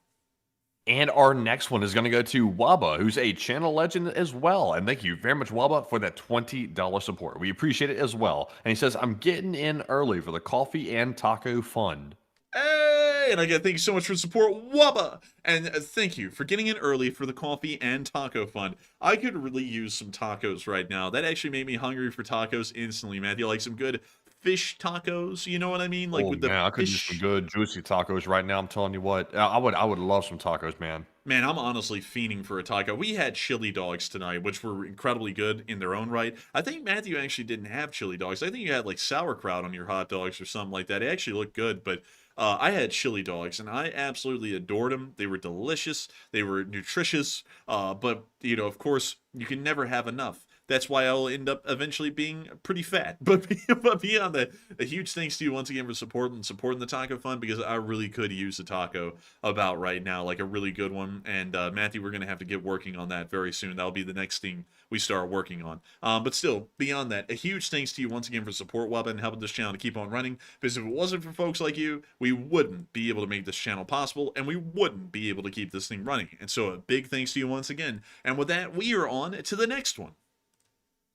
And our next one is going to go to Waba, who's a channel legend as well. And thank you very much, Waba, for that $20 support. We appreciate it as well. And he says, I'm getting in early for the coffee and taco fund. Hey, and again, thank you so much for the support, Wubba! And thank you for getting in early for the coffee and taco fund. I could really use some tacos right now. That actually made me hungry for tacos instantly, Matthew. Like some good fish tacos, you know what I mean? Like Oh with the man, I could use fish. some good juicy tacos right now. I'm telling you what, I would love some tacos, man. Man, I'm honestly fiending for a taco. We had chili dogs tonight, which were incredibly good in their own right. I think Matthew actually didn't have chili dogs. I think you had like sauerkraut on your hot dogs or something like that. It actually looked good, but I had chili dogs and I absolutely adored them. They were delicious. They were nutritious. But, you know, of course, you can never have enough. That's why I'll end up eventually being pretty fat. But beyond that, a huge thanks to you once again for supporting the Taco Fund, because I really could use a taco about right now, like a really good one. And Matthew, we're going to have to get working on that very soon. That'll be the next thing we start working on. But still, beyond that, a huge thanks to you once again for support, Wubba, and helping this channel to keep on running. Because if it wasn't for folks like you, we wouldn't be able to make this channel possible, and we wouldn't be able to keep this thing running. And so a big thanks to you once again. And with that, we are on to the next one.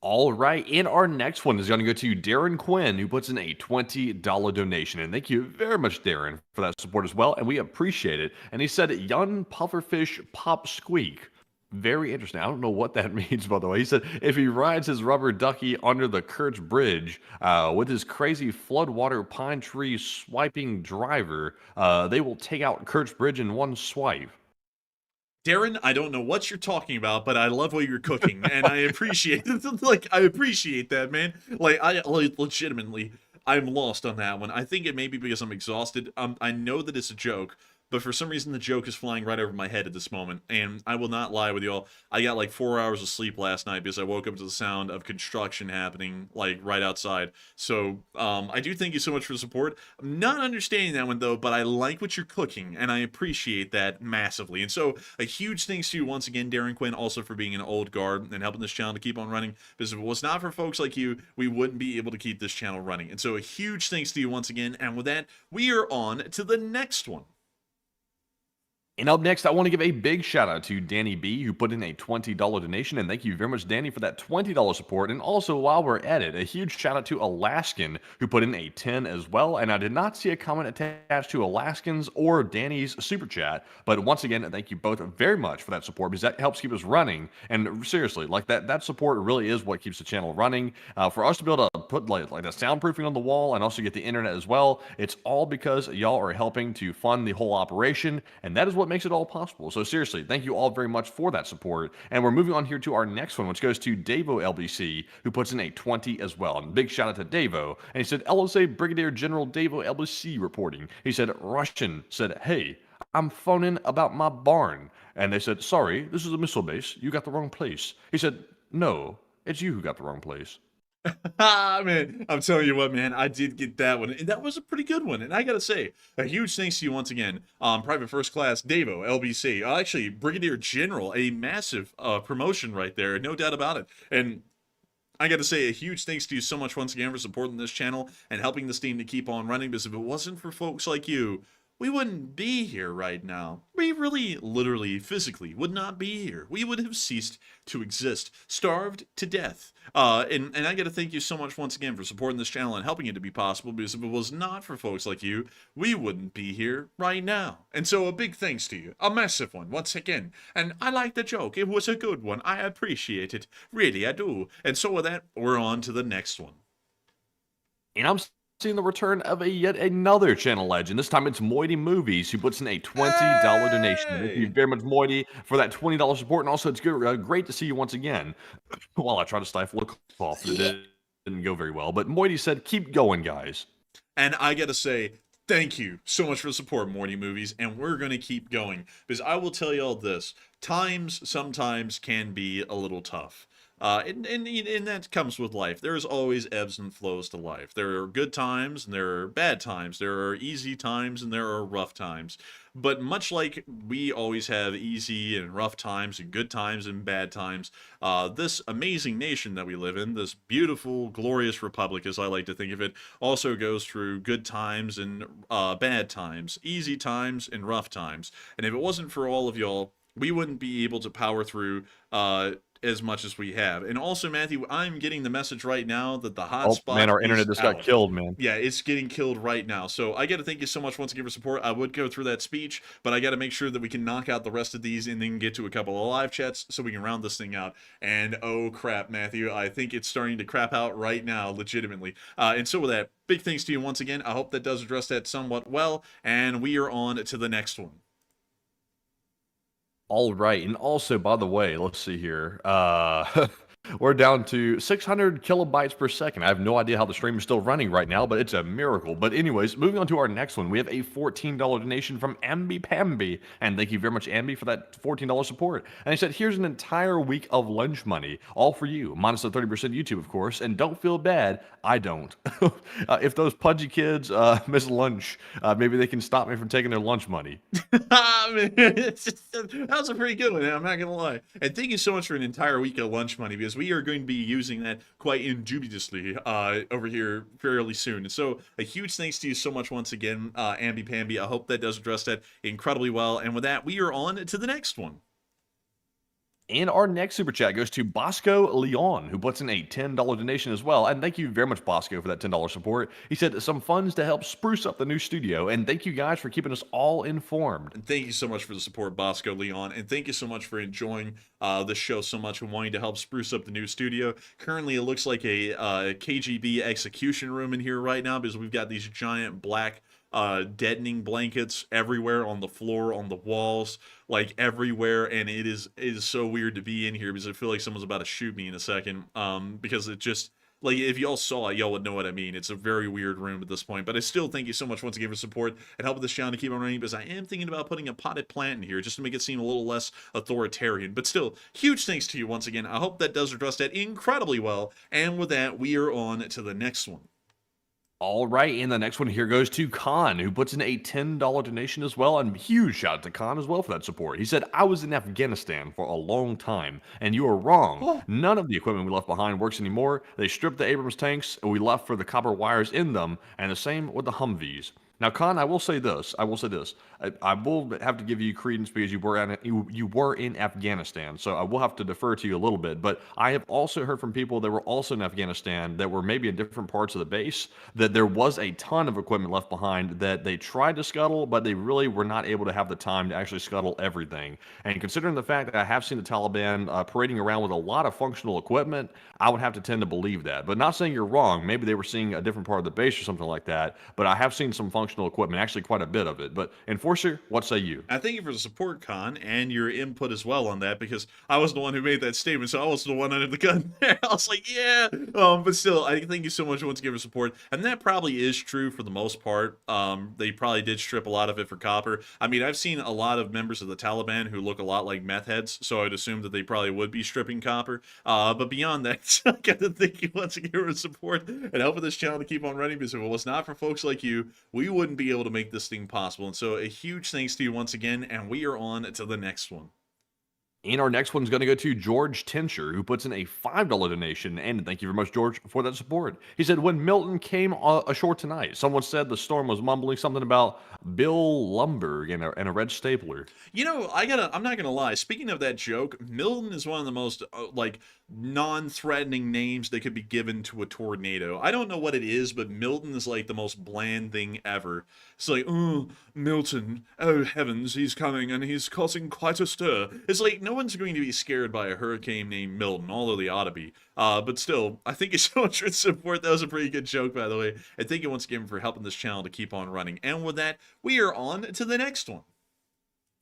All right, and our next one is going to go to Darren Quinn, who puts in a $20 donation. And thank you very much, Darren, for that support as well, and we appreciate it. And he said, young pufferfish pop squeak. Very interesting. I don't know what that means, by the way. He said, if he rides his rubber ducky under the Kerch Bridge with his crazy floodwater pine tree swiping driver, they will take out Kerch Bridge in one swipe. Darren, I don't know what you're talking about, but I love what you're cooking, and I appreciate it. Like, I appreciate that, man. Like, legitimately, I'm lost on that one. I think it may be because I'm exhausted. I know that it's a joke, but for some reason the joke is flying right over my head at this moment, and I will not lie with y'all. I got like 4 hours of sleep last night because I woke up to the sound of construction happening, like, right outside. So, I do thank you so much for the support. I'm not understanding that one, though, but I like what you're cooking, and I appreciate that massively. And so, a huge thanks to you once again, Darren Quinn, also for being an old guard and helping this channel to keep on running, because if it was not for folks like you, we wouldn't be able to keep this channel running. And so, a huge thanks to you once again, and with that, we are on to the next one. And up next, I want to give a big shout out to Danny B, who put in a $20 donation. And thank you very much, Danny, for that $20 support. And also, while we're at it, a huge shout out to Alaskan, who put in a 10 as well. And I did not see a comment attached to Alaskan's or Danny's super chat. But once again, thank you both very much for that support, because that helps keep us running. And seriously, like that support really is what keeps the channel running. For us to be able to put like the soundproofing on the wall and also get the internet as well, it's all because y'all are helping to fund the whole operation. And that is what makes it all possible. So seriously, thank you all very much for that support. And we're moving on here to our next one, which goes to Davo LBC, who puts in a 20 as well. And big shout out to Davo. And he said, LSA Brigadier General Davo LBC reporting. He said, Russian said, hey, I'm phoning about my barn. And they said, sorry, this is a missile base. You got the wrong place. He said, no, it's you who got the wrong place. Man, I'm telling you what, man, I did get that one, and that was a pretty good one. And I gotta say, a huge thanks to you once again, Private First Class Davo LBC, actually Brigadier General, a massive promotion right there, no doubt about it. And I gotta say, a huge thanks to you so much once again for supporting this channel and helping this team to keep on running, because if it wasn't for folks like you, we wouldn't be here right now. We really, literally, physically would not be here. We would have ceased to exist, starved to death. And I got to thank you so much once again for supporting this channel and helping it to be possible, because if it was not for folks like you, we wouldn't be here right now. And so a big thanks to you, a massive one once again. And I like the joke. It was a good one. I appreciate it. Really, I do. And so with that, we're on to the next one. And I'm seeing the return of yet another channel legend. This time it's Moity Movies, who puts in a $20 donation. Thank you very much, Moity, for that $20 support. And also, it's good, great to see you once again. While I try to stifle a cough, it didn't go very well. But Moity said, keep going, guys. And I gotta say, thank you so much for the support, Moity Movies, and we're going to keep going, because I will tell you all this, times sometimes can be a little tough. And that comes with life. There's always ebbs and flows to life. There are good times and there are bad times. There are easy times and there are rough times. But much like we always have easy and rough times and good times and bad times, this amazing nation that we live in, this beautiful, glorious republic, as I like to think of it, also goes through good times and bad times, easy times and rough times. And if it wasn't for all of y'all, we wouldn't be able to power through as much as we have. And also, Matthew, I'm getting the message right now that the hotspot man, our is internet just got out. killed, man. Yeah, it's getting killed right now. So I got to thank you so much once again for support. I would go through that speech, but I got to make sure that we can knock out the rest of these and then get to a couple of live chats so we can round this thing out. And oh crap, Matthew, I think it's starting to crap out right now, legitimately. And so with that, big thanks to you once again. I hope that does address that somewhat well. And we are on to the next one. All right, and also, by the way, let's see here. We're down to 600 kilobytes per second. I have no idea how the stream is still running right now, but it's a miracle. But anyways, moving on to our next one, we have a $14 donation from Ambi Pambi. And thank you very much, Ambi, for that $14 support. And he said, here's an entire week of lunch money, all for you, minus the 30% YouTube, of course. And don't feel bad, I don't. If those pudgy kids miss lunch, maybe they can stop me from taking their lunch money. That was a pretty good one, I'm not going to lie. And thank you so much for an entire week of lunch money, because we are going to be using that quite indubitously over here fairly soon. And so a huge thanks to you so much once again, Ambi Pambi. I hope that does address that incredibly well. And with that, we are on to the next one. And our next super chat goes to Bosco Leon, who puts in a $10 donation as well. And thank you very much, Bosco, for that $10 support. He said some funds to help spruce up the new studio. And thank you guys for keeping us all informed. And thank you so much for the support, Bosco Leon. And thank you so much for enjoying the show so much and wanting to help spruce up the new studio. Currently, it looks like a KGB execution room in here right now, because we've got these giant black deadening blankets everywhere on the floor, on the walls, like everywhere, and it is so weird to be in here, because I feel like someone's about to shoot me in a second, because it just, like, if y'all saw it, y'all would know what I mean. It's a very weird room at this point, but I still thank you so much once again for support and helping this channel to keep on running, because I am thinking about putting a potted plant in here just to make it seem a little less authoritarian. But still, huge thanks to you once again. I hope that does address that incredibly well, and with that, we are on to the next one. All right, and the next one here goes to Khan, who puts in a $10 donation as well, and huge shout out to Khan as well for that support. He said, I was in Afghanistan for a long time, and you are wrong. None of the equipment we left behind works anymore. They stripped the Abrams tanks, and we left for the copper wires in them, and the same with the Humvees. Now, Khan, I will say this. I will have to give you credence because you were in Afghanistan, so I will have to defer to you a little bit. But I have also heard from people that were also in Afghanistan that were maybe in different parts of the base that there was a ton of equipment left behind that they tried to scuttle, but they really were not able to have the time to actually scuttle everything. And considering the fact that I have seen the Taliban parading around with a lot of functional equipment, I would have to tend to believe that. But not saying you're wrong. Maybe they were seeing a different part of the base or something like that. But I have seen some functional equipment, actually quite a bit of it. But Enforcer, what say you? I thank you for the support, Con, and your input as well on that, because I was the one who made that statement, so I was the one under the gun there. I was like, yeah. But still, I thank you so much once again for support. And that probably is true for the most part. They probably did strip a lot of it for copper. I mean, I've seen a lot of members of the Taliban who look a lot like meth heads, so I'd assume that they probably would be stripping copper. But beyond that, I gotta thank you once again for support and helping this channel to keep on running, because if it was not for folks like you, we wouldn't be able to make this thing possible. And so a huge thanks to you once again, and we are on to the next one. And our next one's going to go to George Tincher, who puts in a $5 donation. And thank you very much, George, for that support. He said, when Milton came ashore tonight, someone said the storm was mumbling something about Bill Lumberg and a red stapler. You know, I'm not gonna lie. Speaking of that joke, Milton is one of the most non-threatening names that could be given to a tornado. I don't know what it is, but Milton is like the most bland thing ever. It's like, oh, Milton, oh heavens, he's coming and he's causing quite a stir. It's like, no one's going to be scared by a hurricane named Milton, although they ought to be. But still, I thank you so much for the support. That was a pretty good joke, by the way. And thank you once again for helping this channel to keep on running. And with that, we are on to the next one.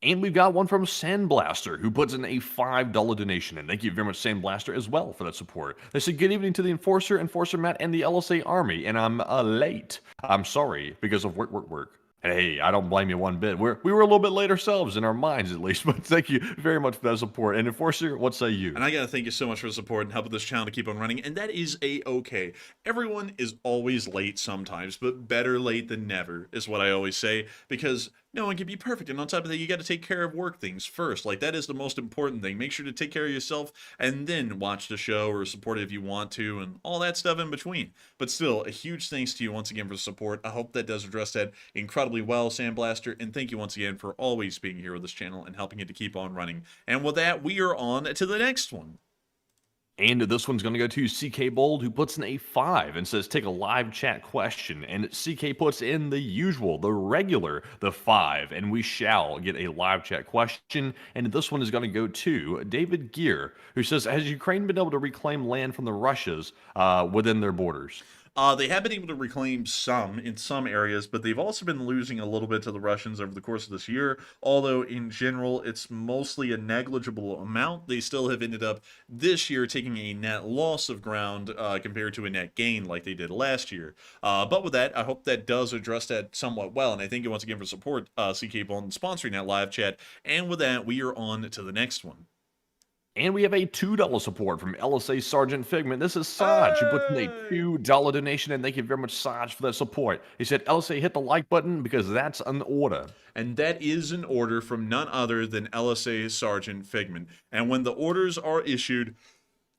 And we've got one from Sandblaster, who puts in a $5 donation. And thank you very much, Sandblaster, as well for that support. They said, good evening to the Enforcer Matt, and the LSA Army. And I'm late. I'm sorry, because of work. Hey, I don't blame you one bit. We were a little bit late ourselves, in our minds at least, but thank you very much for that support. And Enforcer, what say you? And I gotta thank you so much for the support and helping this channel to keep on running, and that is a-okay. Everyone is always late sometimes, but better late than never is what I always say, because no one can be perfect. And on top of that, you got to take care of work things first. Like, that is the most important thing. Make sure to take care of yourself and then watch the show or support it if you want to and all that stuff in between. But still, a huge thanks to you once again for the support. I hope that does address that incredibly well, Sandblaster. And thank you once again for always being here with this channel and helping it to keep on running. And with that, we are on to the next one. And this one's going to go to CK Bold, who puts in a 5 and says, take a live chat question. And CK puts in the usual, the regular, the 5. And we shall get a live chat question. And this one is going to go to David Gear, who says, has Ukraine been able to reclaim land from the Russias within their borders? They have been able to reclaim some in some areas, but they've also been losing a little bit to the Russians over the course of this year, although in general it's mostly a negligible amount. They still have ended up this year taking a net loss of ground compared to a net gain like they did last year. But with that, I hope that does address that somewhat well, and I thank you once again for support, CK Bond, sponsoring that live chat. And with that, we are on to the next one. And we have a $2 support from LSA Sergeant Figment. This is Saj, who puts in a $2 donation, and thank you very much, Saj, for that support. He said, LSA, hit the like button because that's an order. And that is an order from none other than LSA Sergeant Figment. And when the orders are issued,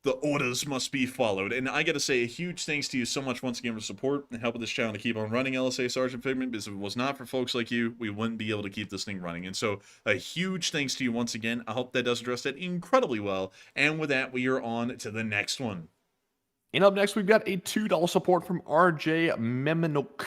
the orders must be followed. And I gotta say, a huge thanks to you so much once again for support and helping this channel to keep on running, LSA Sergeant Figment, because if it was not for folks like you, we wouldn't be able to keep this thing running. And so, a huge thanks to you once again. I hope that does address that incredibly well. And with that, we are on to the next one. And up next, we've got a $2 support from RJ Meminuk.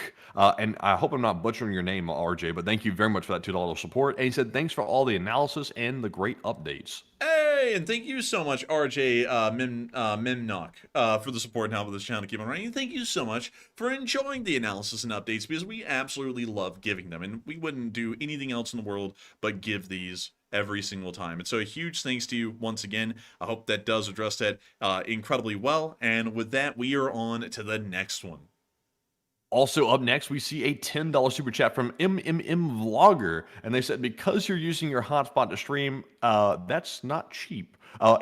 And I hope I'm not butchering your name, RJ, but thank you very much for that $2 support. And he said, thanks for all the analysis and the great updates. Hey, and thank you so much, RJ Memnock, for the support and help with this channel to keep on running. And thank you so much for enjoying the analysis and updates, because we absolutely love giving them. And we wouldn't do anything else in the world but give these every single time. And so a huge thanks to you once again. I hope that does address that incredibly well. And with that, we are on to the next one. Also up next, we see a $10 super chat from MMM Vlogger, and they said, because you're using your hotspot to stream, that's not cheap.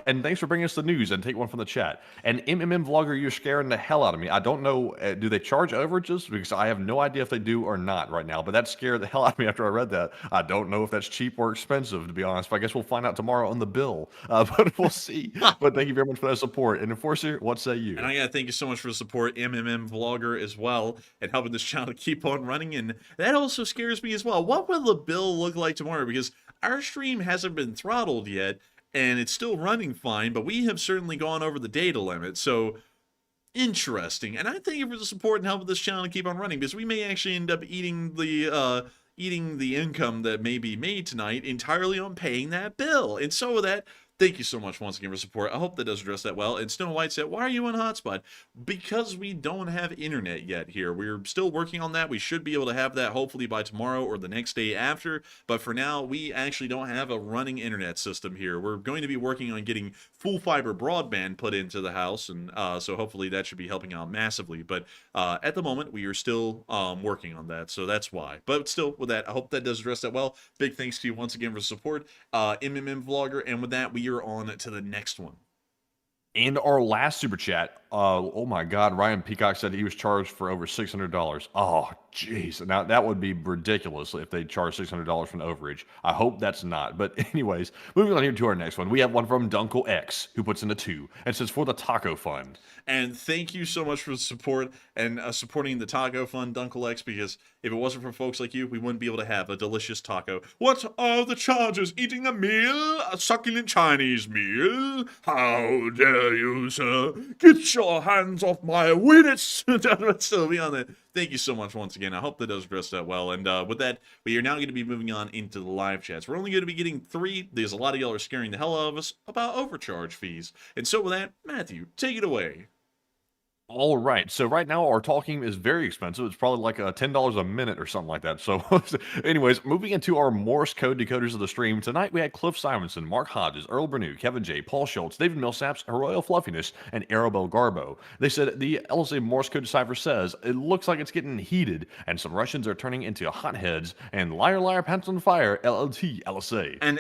And thanks for bringing us the news, and take one from the chat. And MMM Vlogger, you're scaring the hell out of me. I don't know, do they charge overages? Because I have no idea if they do or not right now, but that scared the hell out of me after I read that. I don't know if that's cheap or expensive, to be honest, but I guess we'll find out tomorrow on the bill. But we'll see. But thank you very much for that support. And Enforcer, what say you? And I gotta thank you so much for the support, MMM Vlogger, as well, and helping this channel to keep on running. And that also scares me as well. What will the bill look like tomorrow? Because our stream hasn't been throttled yet, and it's still running fine, but we have certainly gone over the data limit. So interesting. And I thank you for the support and help with this channel to keep on running, because we may actually end up eating the income that may be made tonight entirely on paying that bill. And so with that, thank you so much once again for support. I hope that does address that well. And Snow White said, why are you on hotspot? Because we don't have internet yet here. We're still working on that. We should be able to have that hopefully by tomorrow or the next day after. But for now, we actually don't have a running internet system here. We're going to be working on getting full fiber broadband put into the house. And so hopefully that should be helping out massively. But at the moment, we are still working on that. So that's why. But still, with that, I hope that does address that well. Big thanks to you once again for support, MMM Vlogger. And with that, we are on to the next one. And our last super chat, oh my God, Ryan Peacock said he was charged for over $600. Oh, jeez. Now, that would be ridiculous if they charge $600 for an overage. I hope that's not. But anyways, moving on here to our next one. We have one from Dunkle X, who puts in a 2 and says, for the Taco Fund. And thank you so much for the support and supporting the Taco Fund, Dunkle X, because if it wasn't for folks like you, we wouldn't be able to have a delicious taco. What are the charges? Eating a meal? A succulent Chinese meal? How dare you, sir? Get your hands off my winnets! Still be on it. Thank you so much once again. I hope that does address that well. And with that, we are now going to be moving on into the live chats. We're only going to be getting 3. There's a lot of y'all are scaring the hell out of us about overcharge fees. And so with that, Matthew, take it away. All right. So right now our talking is very expensive. It's probably like $10 a minute or something like that. So anyways, moving into our Morse code decoders of the stream, tonight we had Cliff Simonson, Mark Hodges, Earl Bernew, Kevin J, Paul Schultz, David Millsaps, Royal Fluffiness, and Arabelle Garbo. They said the LSA Morse code decipher says, it looks like it's getting heated, and some Russians are turning into hotheads, and liar, liar, pants on fire, LLT, LSA. And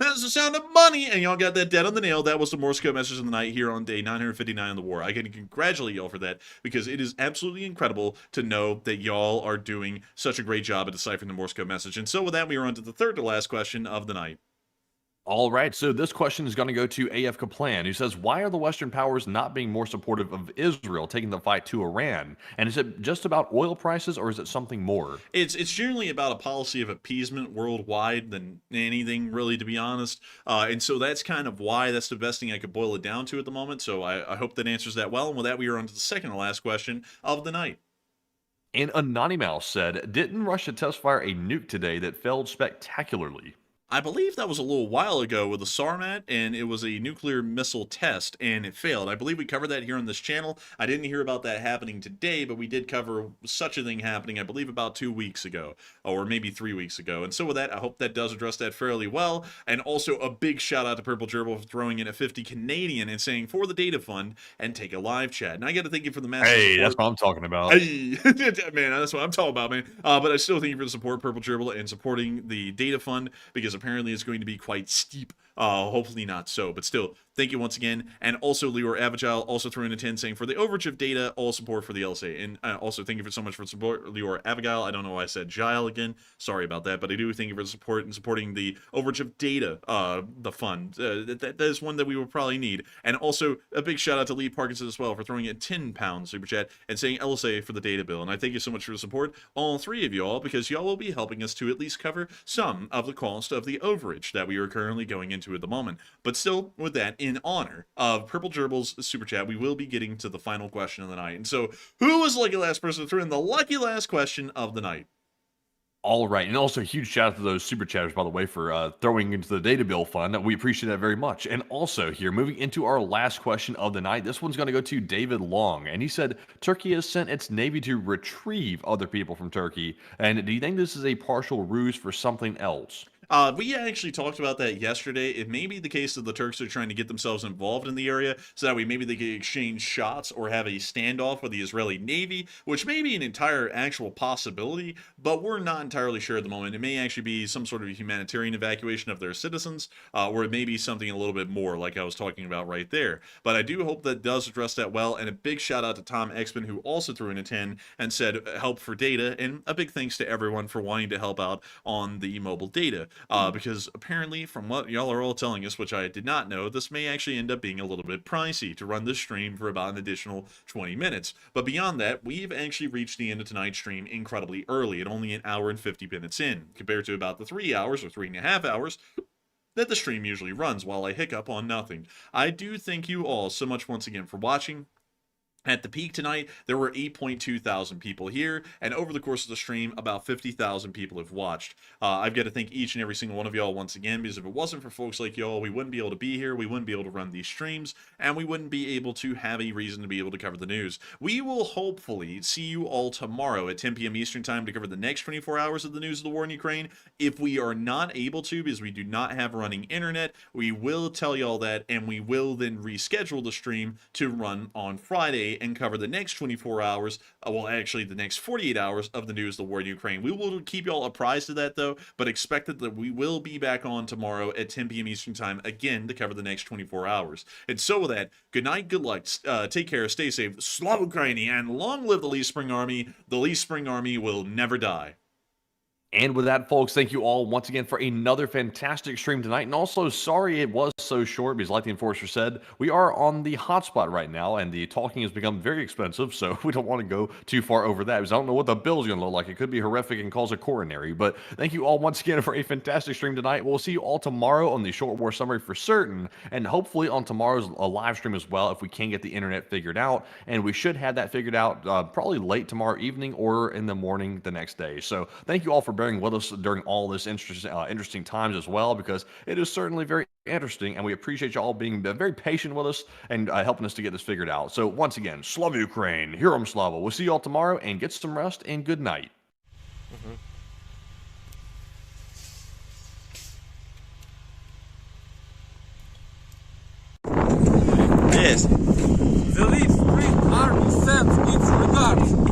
That's the sound of money. And y'all got that dead on the nail. That was the Morse code message of the night here on day 959 of the war. I can congratulate y'all for that, because it is absolutely incredible to know that y'all are doing such a great job at deciphering the Morse code message. And so with that, we are on to the third to last question of the night. All right, so this question is going to go to AF Kaplan, who says, why are the Western powers not being more supportive of Israel taking the fight to Iran? And is it just about oil prices, or is it something more? It's generally about a policy of appeasement worldwide than anything, really, to be honest. And so that's kind of why. That's the best thing I could boil it down to at the moment. So I hope that answers that well. And with that, we are on to the second to last question of the night. And Anonymous said, didn't Russia test fire a nuke today that failed spectacularly? I believe that was a little while ago with the Sarmat, and it was a nuclear missile test, and it failed. I believe we covered that here on this channel. I didn't hear about that happening today, but we did cover such a thing happening, I believe, about 2 weeks ago, or maybe 3 weeks ago. And so with that, I hope that does address that fairly well. And also a big shout out to Purple Gerbil for throwing in a 50 Canadian and saying, for the data fund, and take a live chat. And I got to thank you for the massive Hey, support. that's what I'm talking about. Hey, man, that's what I'm talking about, man. But I still thank you for the support, Purple Gerbil, and supporting the data fund, because apparently it's going to be quite steep. Hopefully not so, but still, thank you once again. And also, Leor Avagile also throwing a 10 saying, for the overage of data, all support for the LSA. And also, thank you for so much for support, Leor Avagile. I don't know why I said Gile again. Sorry about that, but I do thank you for the support and supporting the overage of data, the fund. That is one that we will probably need. And also, a big shout out to Lee Parkinson as well for throwing a £10 super chat and saying LSA for the data bill. And I thank you so much for the support, all three of y'all, because y'all will be helping us to at least cover some of the cost of the overage that we are currently going into at the moment. But still, with that, in honor of Purple Gerbil's super chat, we will be getting to the final question of the night. And so, who was the lucky last person to throw in the lucky last question of the night? All right, and also a huge shout out to those super chatters, by the way, for throwing into the data bill fund. We appreciate that very much. And also here, moving into our last question of the night, this one's going to go to David Long, and he said, Turkey has sent its navy to retrieve other people from Turkey, and do you think this is a partial ruse for something else? We actually talked about that yesterday. It may be the case that the Turks are trying to get themselves involved in the area, so that way maybe they can exchange shots or have a standoff with the Israeli Navy, which may be an entire actual possibility, but we're not entirely sure at the moment. It may actually be some sort of humanitarian evacuation of their citizens, or it may be something a little bit more, like I was talking about right there. But I do hope that does address that well, and a big shout out to Tom Exman, who also threw in a 10 and said help for data, and a big thanks to everyone for wanting to help out on the mobile data. Because apparently, from what y'all are all telling us, which I did not know, this may actually end up being a little bit pricey to run this stream for about an additional 20 minutes. But beyond that, we've actually reached the end of tonight's stream incredibly early, at only an hour and 50 minutes in, compared to about the 3 hours or 3.5 hours that the stream usually runs while I hiccup on nothing. I do thank you all so much once again for watching. At the peak tonight, there were 8.2 thousand people here, and over the course of the stream, about 50,000 people have watched. I've got to thank each and every single one of y'all once again, because if it wasn't for folks like y'all, we wouldn't be able to be here, we wouldn't be able to run these streams, and we wouldn't be able to have a reason to be able to cover the news. We will hopefully see you all tomorrow at 10 p.m. Eastern Time to cover the next 24 hours of the news of the war in Ukraine. If we are not able to, because we do not have running internet, we will tell y'all that, and we will then reschedule the stream to run on Friday and cover the next 24 hours, well, actually the next 48 hours of the news of the war in Ukraine. We will keep y'all apprised of that, though, but expect that we will be back on tomorrow at 10 p.m. Eastern Time, again, to cover the next 24 hours. And so with that, good night, good luck, take care, stay safe, Slava Ukraini, and long live the Lee Spring Army. The Lee Spring Army will never die. And with that, folks, thank you all once again for another fantastic stream tonight. And also, sorry it was so short, because like the Enforcer said, we are on the hotspot right now, and the talking has become very expensive, so we don't want to go too far over that, because I don't know what the bill's going to look like. It could be horrific and cause a coronary. But thank you all once again for a fantastic stream tonight. We'll see you all tomorrow on the Short War Summary for certain, and hopefully on tomorrow's live stream as well, if we can get the internet figured out. And we should have that figured out probably late tomorrow evening or in the morning the next day. So thank you all for bearing with us during all this interesting times as well, because it is certainly very interesting, and we appreciate you all being very patient with us and helping us to get this figured out. So once again, Slava Ukraine, Herom Slava. We'll see you all tomorrow, and get some rest, and good night. Yes. The Leaf Spring Army sends its regards.